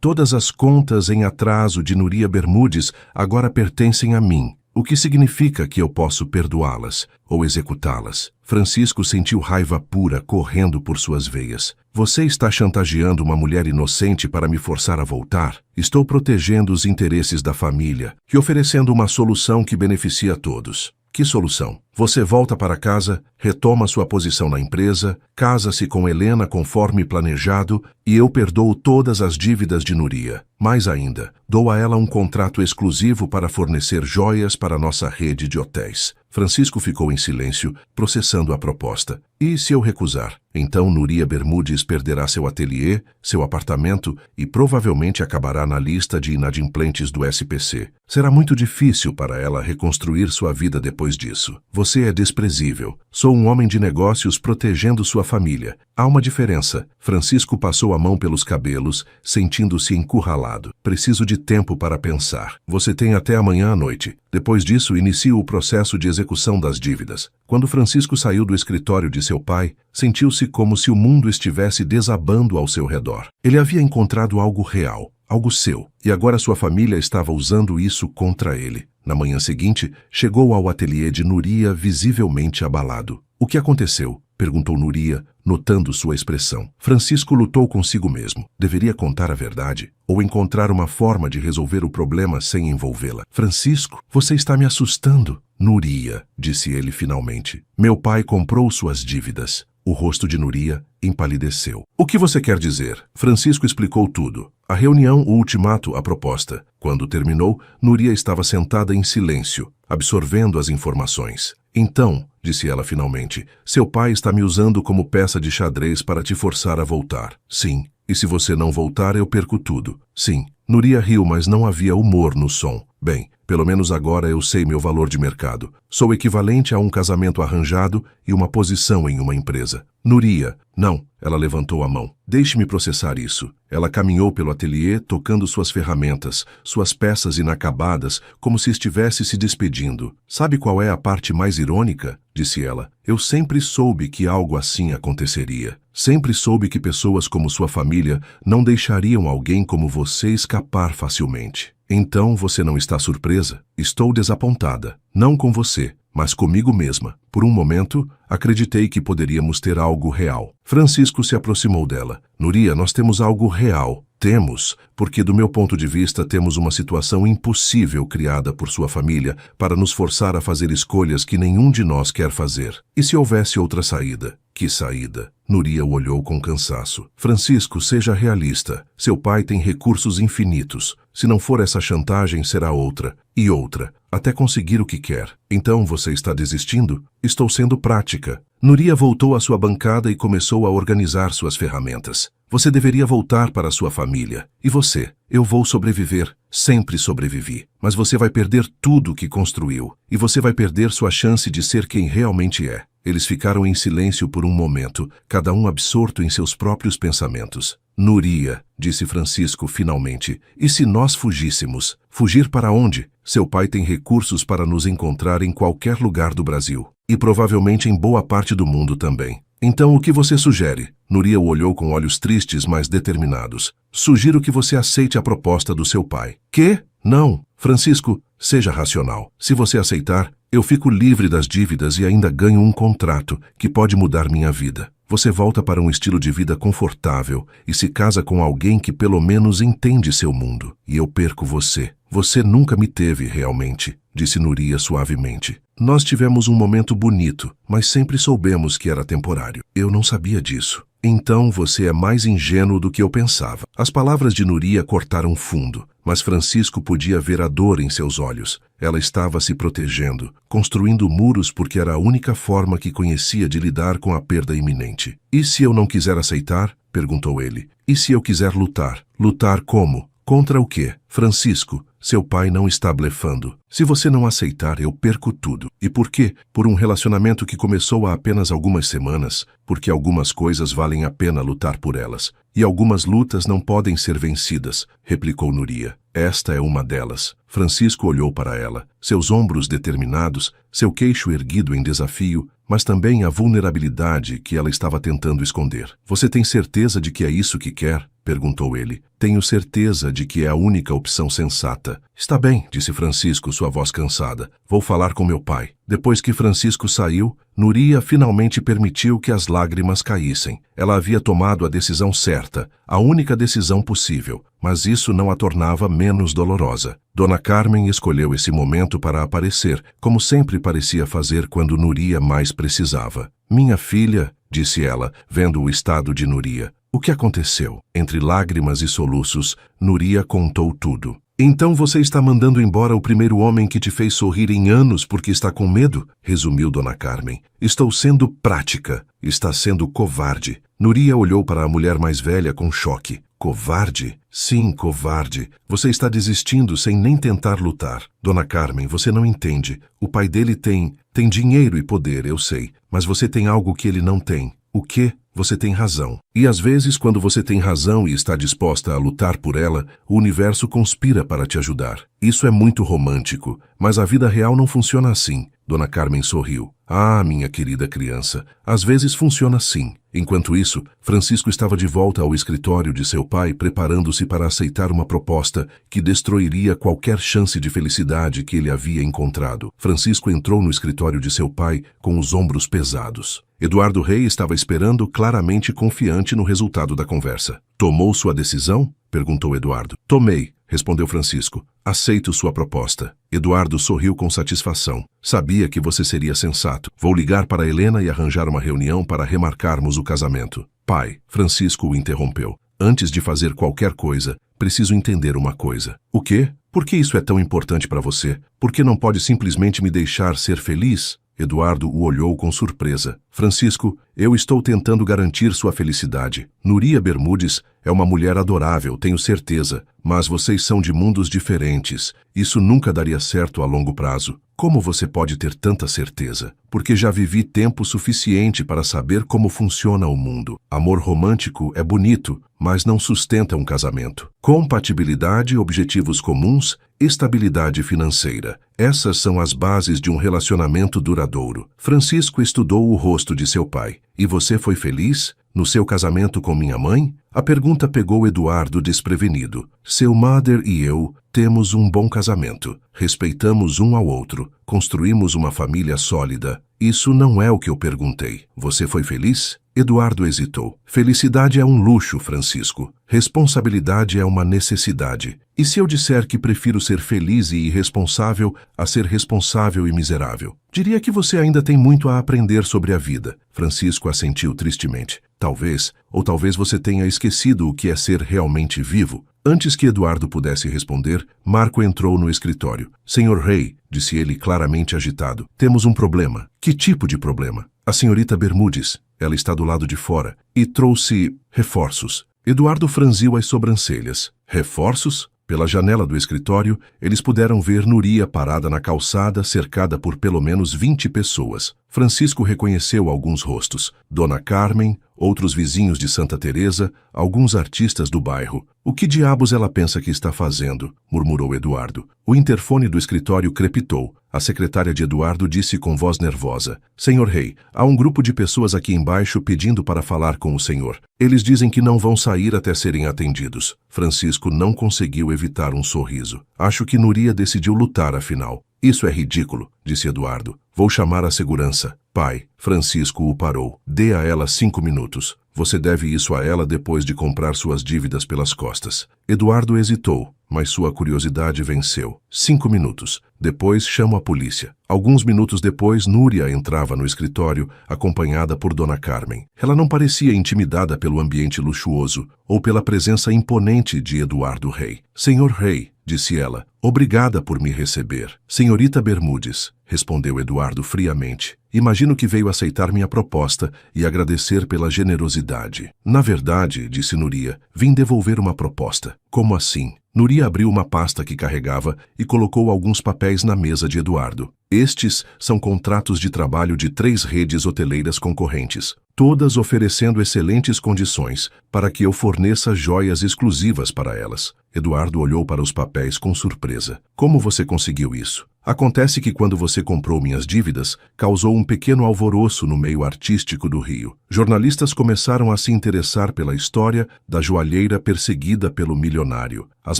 [SPEAKER 1] Todas as contas em atraso de Núria Bermudes agora pertencem a mim. O que significa que eu posso perdoá-las ou executá-las? Francisco sentiu raiva pura correndo por suas veias. Você está chantageando uma mulher inocente para me forçar a voltar? Estou protegendo os interesses da família e oferecendo uma solução que beneficia a todos. Que solução? Você volta para casa, retoma sua posição na empresa, casa-se com Helena conforme planejado e eu perdoo todas as dívidas de Núria. Mais ainda, dou a ela um contrato exclusivo para fornecer joias para nossa rede de hotéis. Francisco ficou em silêncio, processando a proposta. E se eu recusar? Então Núria Bermudes perderá seu ateliê, seu apartamento e provavelmente acabará na lista de inadimplentes do SPC. Será muito difícil para ela reconstruir sua vida depois disso. Você é desprezível. Sou um homem de negócios protegendo sua família. Há uma diferença. Francisco passou a mão pelos cabelos, sentindo-se encurralado. Preciso de tempo para pensar. Você tem até amanhã à noite. Depois disso, inicio o processo de execução das dívidas. Quando Francisco saiu do escritório de seu pai, sentiu-se como se o mundo estivesse desabando ao seu redor. Ele havia encontrado algo real, algo seu, e agora sua família estava usando isso contra ele. Na manhã seguinte, chegou ao ateliê de Nuria visivelmente abalado. O que aconteceu? Perguntou Nuria, notando sua expressão. Francisco lutou consigo mesmo. Deveria contar a verdade ou encontrar uma forma de resolver o problema sem envolvê-la. Francisco, você está me assustando. Nuria, disse ele finalmente. Meu pai comprou suas dívidas. O rosto de Nuria empalideceu. O que você quer dizer? Francisco explicou tudo. A reunião, o ultimato, a proposta. Quando terminou, Nuria estava sentada em silêncio, absorvendo as informações. Então, disse ela finalmente, seu pai está me usando como peça de xadrez para te forçar a voltar. Sim. E se você não voltar, eu perco tudo. Sim. Nuria riu, mas não havia humor no som. Bem, pelo menos agora eu sei meu valor de mercado. Sou equivalente a um casamento arranjado e uma posição em uma empresa. Nuria, não. Ela levantou a mão. Deixe-me processar isso. Ela caminhou pelo ateliê, tocando suas ferramentas, suas peças inacabadas, como se estivesse se despedindo. Sabe qual é a parte mais irônica? Disse ela. Eu sempre soube que algo assim aconteceria. Sempre soube que pessoas como sua família não deixariam alguém como você escapar facilmente. Então você não está surpresa? Estou desapontada. Não com você, mas comigo mesma. Por um momento, acreditei que poderíamos ter algo real. Francisco se aproximou dela. Nuria, nós temos algo real. Temos, porque do meu ponto de vista temos uma situação impossível criada por sua família para nos forçar a fazer escolhas que nenhum de nós quer fazer. E se houvesse outra saída? Que saída? Nuria o olhou com cansaço. Francisco, seja realista. Seu pai tem recursos infinitos. Se não for essa chantagem, será outra. E outra. Até conseguir o que quer. Então você está desistindo? Estou sendo prática. Nuria voltou à sua bancada e começou a organizar suas ferramentas. Você deveria voltar para sua família. E você? Eu vou sobreviver. Sempre sobrevivi. Mas você vai perder tudo que construiu. E você vai perder sua chance de ser quem realmente é. Eles ficaram em silêncio por um momento, cada um absorto em seus próprios pensamentos. Nuria, disse Francisco finalmente, e se nós fugíssemos? Fugir para onde? Seu pai tem recursos para nos encontrar em qualquer lugar do Brasil. E provavelmente em boa parte do mundo também. Então o que você sugere? Nuria o olhou com olhos tristes, mas determinados. Sugiro que você aceite a proposta do seu pai. Quê? Não. Francisco, seja racional. Se você aceitar, eu fico livre das dívidas e ainda ganho um contrato que pode mudar minha vida. Você volta para um estilo de vida confortável e se casa com alguém que pelo menos entende seu mundo. E eu perco você. Você nunca me teve realmente, disse Nuria suavemente. Nós tivemos um momento bonito, mas sempre soubemos que era temporário. Eu não sabia disso. Então você é mais ingênuo do que eu pensava. As palavras de Nuria cortaram fundo, mas Francisco podia ver a dor em seus olhos. Ela estava se protegendo, construindo muros porque era a única forma que conhecia de lidar com a perda iminente. E se eu não quiser aceitar? Perguntou ele. E se eu quiser lutar? Lutar como? Contra o quê? Francisco, seu pai não está blefando. Se você não aceitar, eu perco tudo. E por quê? Por um relacionamento que começou há apenas algumas semanas, porque algumas coisas valem a pena lutar por elas. E algumas lutas não podem ser vencidas, replicou Nuria. Esta é uma delas. Francisco olhou para ela, seus ombros determinados, seu queixo erguido em desafio, mas também a vulnerabilidade que ela estava tentando esconder. Você tem certeza de que é isso que quer? Perguntou ele. Tenho certeza de que é a única opção sensata. Está bem, disse Francisco, sua voz cansada. Vou falar com meu pai. Depois que Francisco saiu, Nuria finalmente permitiu que as lágrimas caíssem. Ela havia tomado a decisão certa, a única decisão possível, mas isso não a tornava menos dolorosa. Dona Carmen escolheu esse momento para aparecer, como sempre parecia fazer quando Nuria mais precisava. Minha filha, disse ela, vendo o estado de Nuria. O que aconteceu? Entre lágrimas e soluços, Nuria contou tudo. Então você está mandando embora o primeiro homem que te fez sorrir em anos porque está com medo? Resumiu Dona Carmen. Estou sendo prática. Está sendo covarde. Nuria olhou para a mulher mais velha com choque. Covarde? Sim, covarde. Você está desistindo sem nem tentar lutar. Dona Carmen, você não entende. O pai dele tem dinheiro e poder, eu sei. Mas você tem algo que ele não tem. O quê? Você tem razão. E às vezes, quando você tem razão e está disposta a lutar por ela, o universo conspira para te ajudar. Isso é muito romântico, mas a vida real não funciona assim. Dona Carmen sorriu. Ah, minha querida criança, às vezes funciona assim. Enquanto isso, Francisco estava de volta ao escritório de seu pai, preparando-se para aceitar uma proposta que destruiria qualquer chance de felicidade que ele havia encontrado. Francisco entrou no escritório de seu pai com os ombros pesados. Eduardo Rei estava esperando, claramente confiante no resultado da conversa. Tomou sua decisão? Perguntou Eduardo. Tomei, respondeu Francisco. Aceito sua proposta. Eduardo sorriu com satisfação. Sabia que você seria sensato. Vou ligar para Helena e arranjar uma reunião para remarcarmos o casamento. Pai, Francisco o interrompeu. Antes de fazer qualquer coisa, preciso entender uma coisa. O quê? Por que isso é tão importante para você? Por que não pode simplesmente me deixar ser feliz? Eduardo o olhou com surpresa. Francisco, eu estou tentando garantir sua felicidade. Núria Bermudes é uma mulher adorável, tenho certeza, mas vocês são de mundos diferentes. Isso nunca daria certo a longo prazo. Como você pode ter tanta certeza? Porque já vivi tempo suficiente para saber como funciona o mundo. Amor romântico é bonito, mas não sustenta um casamento. Compatibilidade, objetivos comuns, estabilidade financeira. Essas são as bases de um relacionamento duradouro. Francisco estudou o rosto de seu pai. E você foi feliz? No seu casamento com minha mãe? A pergunta pegou Eduardo desprevenido. Seu mother e eu temos um bom casamento. Respeitamos um ao outro. Construímos uma família sólida. Isso não é o que eu perguntei. Você foi feliz? Eduardo hesitou. Felicidade é um luxo, Francisco. Responsabilidade é uma necessidade. E se eu disser que prefiro ser feliz e irresponsável a ser responsável e miserável? Diria que você ainda tem muito a aprender sobre a vida. Francisco assentiu tristemente. Talvez, ou talvez você tenha esquecido o que é ser realmente vivo. Antes que Eduardo pudesse responder, Marco entrou no escritório. Senhor Rei, disse ele claramente agitado, temos um problema. Que tipo de problema? A senhorita Bermudes. Ela está do lado de fora e trouxe reforços. Eduardo franziu as sobrancelhas. Reforços? Pela janela do escritório, eles puderam ver Núria parada na calçada, cercada por pelo menos 20 pessoas. Francisco reconheceu alguns rostos. Dona Carmen, outros vizinhos de Santa Teresa, alguns artistas do bairro. O que diabos ela pensa que está fazendo? Murmurou Eduardo. O interfone do escritório crepitou. A secretária de Eduardo disse com voz nervosa. Senhor Rei, há um grupo de pessoas aqui embaixo pedindo para falar com o senhor. Eles dizem que não vão sair até serem atendidos. Francisco não conseguiu evitar um sorriso. Acho que Núria decidiu lutar afinal. Isso é ridículo, disse Eduardo. Vou chamar a segurança. Pai, Francisco o parou. Dê a ela 5 minutos. Você deve isso a ela depois de comprar suas dívidas pelas costas. Eduardo hesitou, mas sua curiosidade venceu. 5 minutos. Depois chamo a polícia. Alguns minutos depois, Núria entrava no escritório, acompanhada por Dona Carmen. Ela não parecia intimidada pelo ambiente luxuoso ou pela presença imponente de Eduardo Rei. Senhor Rei, disse ela, obrigada por me receber. Senhorita Bermudes, respondeu Eduardo friamente. Imagino que veio aceitar minha proposta e agradecer pela generosidade. Na verdade, disse Núria, vim devolver uma proposta. Como assim? Núria abriu uma pasta que carregava e colocou alguns papéis na mesa de Eduardo. Estes são contratos de trabalho de 3 redes hoteleiras concorrentes, todas oferecendo excelentes condições para que eu forneça joias exclusivas para elas. Eduardo olhou para os papéis com surpresa. Como você conseguiu isso? Acontece que quando você comprou minhas dívidas, causou um pequeno alvoroço no meio artístico do Rio. Jornalistas começaram a se interessar pela história da joalheira perseguida pelo milionário. As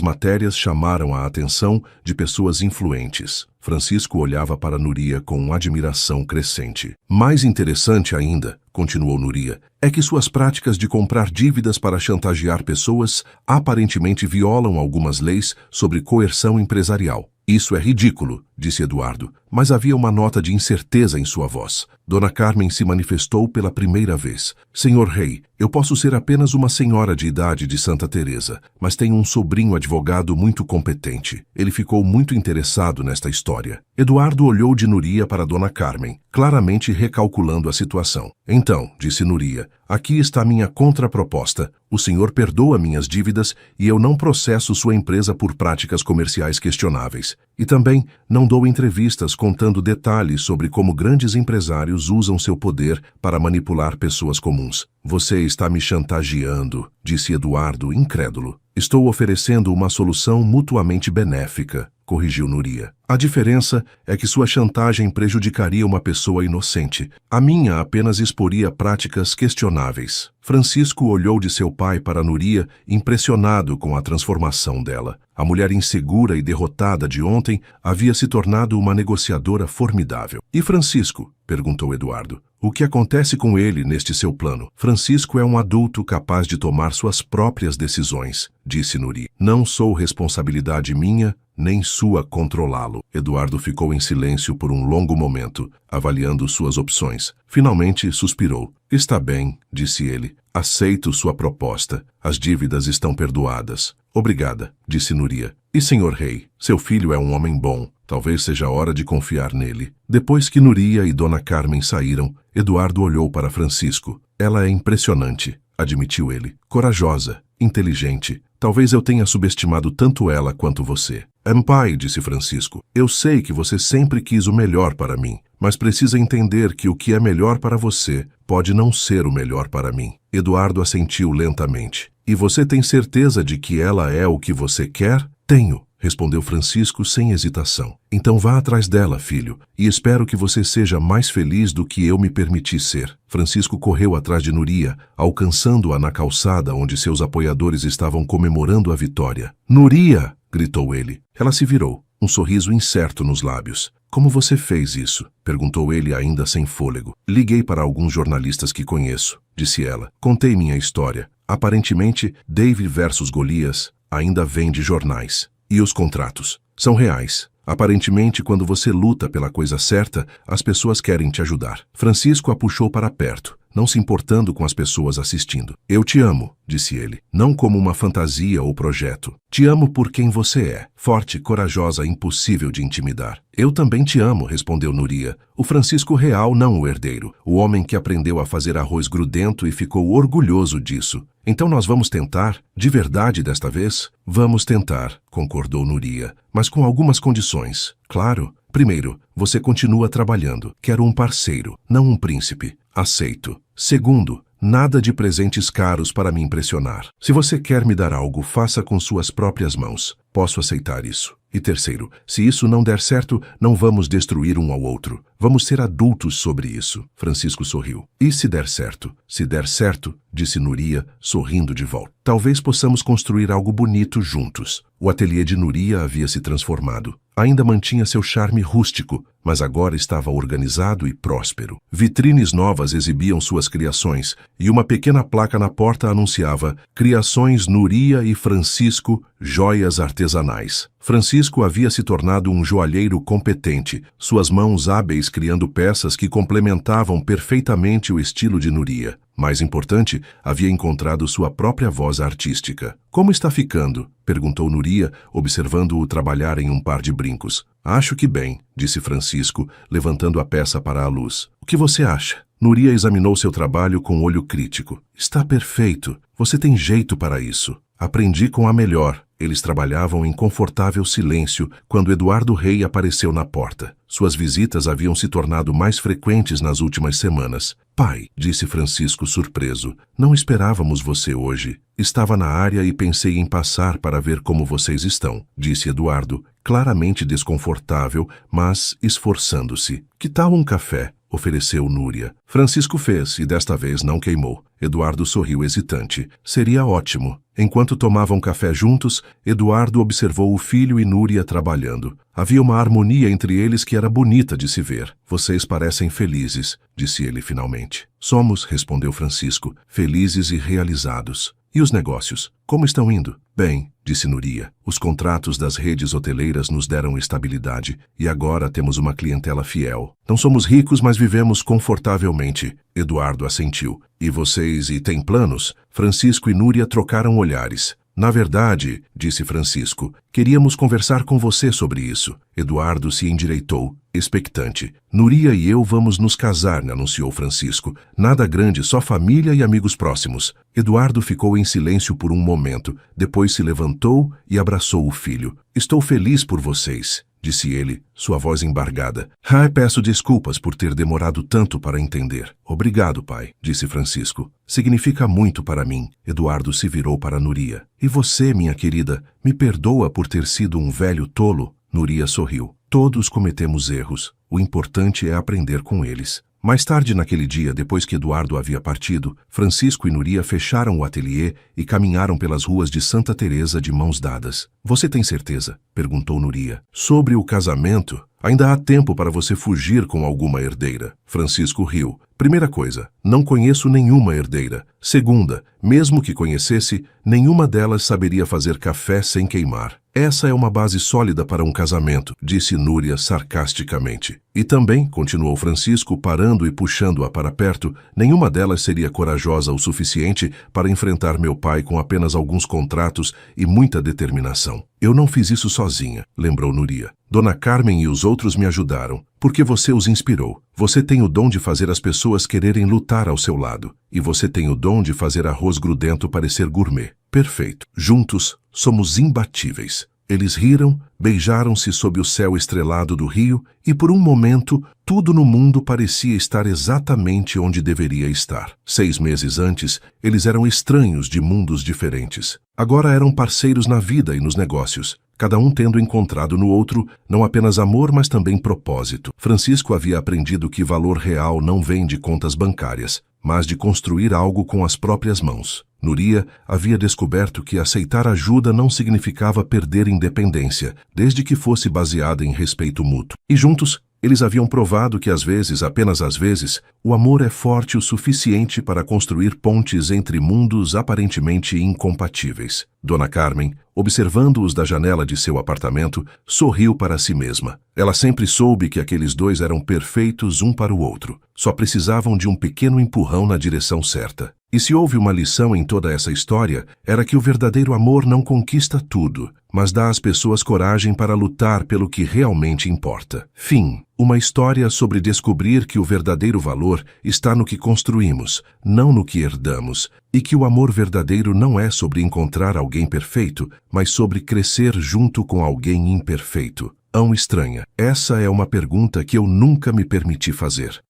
[SPEAKER 1] matérias chamaram a atenção de pessoas influentes. Francisco olhava para Núria com admiração crescente. Mais interessante ainda, continuou Núria, é que suas práticas de comprar dívidas para chantagear pessoas aparentemente violam algumas leis sobre coerção empresarial. Isso é ridículo, disse Eduardo, mas havia uma nota de incerteza em sua voz. Dona Carmen se manifestou pela primeira vez. Senhor Rei, eu posso ser apenas uma senhora de idade de Santa Teresa, mas tenho um sobrinho advogado muito competente. Ele ficou muito interessado nesta história. Eduardo olhou de Núria para Dona Carmen, claramente recalculando a situação. Então, disse Núria, aqui está minha contraproposta. O senhor perdoa minhas dívidas e eu não processo sua empresa por práticas comerciais questionáveis. E também não dou entrevistas contando detalhes sobre como grandes empresários usam seu poder para manipular pessoas comuns. Você está me chantageando, disse Eduardo, incrédulo. Estou oferecendo uma solução mutuamente benéfica, corrigiu Núria. A diferença é que sua chantagem prejudicaria uma pessoa inocente. A minha apenas exporia práticas questionáveis. Francisco olhou de seu pai para Nuria, impressionado com a transformação dela. A mulher insegura e derrotada de ontem havia se tornado uma negociadora formidável. E Francisco? Perguntou Eduardo. O que acontece com ele neste seu plano? Francisco é um adulto capaz de tomar suas próprias decisões, disse Nuria. Não sou responsabilidade minha, nem sua controlá-lo. Eduardo ficou em silêncio por um longo momento, avaliando suas opções. Finalmente suspirou. Está bem, disse ele. Aceito sua proposta. As dívidas estão perdoadas. Obrigada, disse Nuria. E senhor rei, seu filho é um homem bom. Talvez seja hora de confiar nele. Depois que Nuria e Dona Carmen saíram, Eduardo olhou para Francisco. Ela é impressionante, admitiu ele. Corajosa, inteligente. Talvez eu tenha subestimado tanto ela quanto você. Pai, disse Francisco, eu sei que você sempre quis o melhor para mim, mas precisa entender que o que é melhor para você pode não ser o melhor para mim. Eduardo assentiu lentamente. E você tem certeza de que ela é o que você quer? Tenho, respondeu Francisco sem hesitação. Então vá atrás dela, filho, e espero que você seja mais feliz do que eu me permiti ser. Francisco correu atrás de Nuria, alcançando-a na calçada onde seus apoiadores estavam comemorando a vitória. Nuria! Gritou ele. Ela se virou, um sorriso incerto nos lábios. Como você fez isso? Perguntou ele ainda sem fôlego. Liguei para alguns jornalistas que conheço, disse ela. Contei minha história. Aparentemente, David versus Golias ainda vende jornais. E os contratos? São reais. Aparentemente, quando você luta pela coisa certa, as pessoas querem te ajudar. Francisco a puxou para perto, não se importando com as pessoas assistindo. Eu te amo, disse ele, não como uma fantasia ou projeto. Te amo por quem você é, forte, corajosa, impossível de intimidar. Eu também te amo, respondeu Nuria. O Francisco real, não o herdeiro. O homem que aprendeu a fazer arroz grudento e ficou orgulhoso disso. Então nós vamos tentar? De verdade desta vez? Vamos tentar, concordou Nuria, mas com algumas condições. Claro. Primeiro, você continua trabalhando. Quero um parceiro, não um príncipe. Aceito. Segundo, nada de presentes caros para me impressionar. Se você quer me dar algo, faça com suas próprias mãos. Posso aceitar isso. E terceiro, se isso não der certo, não vamos destruir um ao outro. Vamos ser adultos sobre isso. Francisco sorriu. E se der certo? Se der certo, disse Nuria, sorrindo de volta. Talvez possamos construir algo bonito juntos. O ateliê de Nuria havia se transformado. Ainda mantinha seu charme rústico, mas agora estava organizado e próspero. Vitrines novas exibiam suas criações, e uma pequena placa na porta anunciava Criações Nuria e Francisco, joias artesanais. Francisco havia se tornado um joalheiro competente, suas mãos hábeis criando peças que complementavam perfeitamente o estilo de Nuria. Mais importante, havia encontrado sua própria voz artística. Como está ficando? Perguntou Nuria, observando-o trabalhar em um par de brincos. Acho que bem, disse Francisco, levantando a peça para a luz. O que você acha? Nuria examinou seu trabalho com olho crítico. Está perfeito. Você tem jeito para isso. Aprendi com a melhor. Eles trabalhavam em confortável silêncio quando Eduardo Rei apareceu na porta. Suas visitas haviam se tornado mais frequentes nas últimas semanas. Pai, disse Francisco surpreso, não esperávamos você hoje. Estava na área e pensei em passar para ver como vocês estão, disse Eduardo, claramente desconfortável, mas esforçando-se. Que tal um café? Ofereceu Núria. Francisco fez e desta vez não queimou. Eduardo sorriu hesitante. Seria ótimo. Enquanto tomavam café juntos, Eduardo observou o filho e Núria trabalhando. Havia uma harmonia entre eles que era bonita de se ver. Vocês parecem felizes, disse ele finalmente. Somos, respondeu Francisco, felizes e realizados. E os negócios? Como estão indo? Bem, disse Núria. Os contratos das redes hoteleiras nos deram estabilidade e agora temos uma clientela fiel. Não somos ricos, mas vivemos confortavelmente. Eduardo assentiu. E vocês têm planos? Francisco e Núria trocaram olhares. Na verdade, disse Francisco, queríamos conversar com você sobre isso. Eduardo se endireitou, expectante. Núria e eu vamos nos casar, anunciou Francisco. Nada grande, só família e amigos próximos. Eduardo ficou em silêncio por um momento, depois se levantou e abraçou o filho. Estou feliz por vocês, disse ele, sua voz embargada. Peço desculpas por ter demorado tanto para entender. Obrigado, pai, disse Francisco. Significa muito para mim. Eduardo se virou para Núria. E você, minha querida, me perdoa por ter sido um velho tolo? Núria sorriu. Todos cometemos erros. O importante é aprender com eles. Mais tarde naquele dia, depois que Eduardo havia partido, Francisco e Núria fecharam o ateliê e caminharam pelas ruas de Santa Teresa de mãos dadas. Você tem certeza? Perguntou Núria. Sobre o casamento, ainda há tempo para você fugir com alguma herdeira. Francisco riu. Primeira coisa, não conheço nenhuma herdeira. Segunda, mesmo que conhecesse, nenhuma delas saberia fazer café sem queimar. Essa é uma base sólida para um casamento, disse Núria sarcasticamente. E também, continuou Francisco, parando e puxando-a para perto, nenhuma delas seria corajosa o suficiente para enfrentar meu pai com apenas alguns contratos e muita determinação. Eu não fiz isso sozinha, lembrou Núria. Dona Carmen e os outros me ajudaram, porque você os inspirou. Você tem o dom de fazer as pessoas quererem lutar ao seu lado. E você tem o dom de fazer arroz grudento parecer gourmet. Perfeito. Juntos, somos imbatíveis. Eles riram, beijaram-se sob o céu estrelado do rio e, por um momento, tudo no mundo parecia estar exatamente onde deveria estar. 6 meses antes, eles eram estranhos de mundos diferentes. Agora eram parceiros na vida e nos negócios, cada um tendo encontrado no outro não apenas amor, mas também propósito. Francisco havia aprendido que valor real não vem de contas bancárias, mas de construir algo com as próprias mãos. Núria havia descoberto que aceitar ajuda não significava perder independência, desde que fosse baseada em respeito mútuo. E juntos, eles haviam provado que às vezes, apenas às vezes, o amor é forte o suficiente para construir pontes entre mundos aparentemente incompatíveis. Dona Carmen, observando-os da janela de seu apartamento, sorriu para si mesma. Ela sempre soube que aqueles dois eram perfeitos um para o outro. Só precisavam de um pequeno empurrão na direção certa. E se houve uma lição em toda essa história, era que o verdadeiro amor não conquista tudo, mas dá às pessoas coragem para lutar pelo que realmente importa. Fim. Uma história sobre descobrir que o verdadeiro valor está no que construímos, não no que herdamos, e que o amor verdadeiro não é sobre encontrar alguém perfeito, mas sobre crescer junto com alguém imperfeito. Estranha. Essa é uma pergunta que eu nunca me permiti fazer.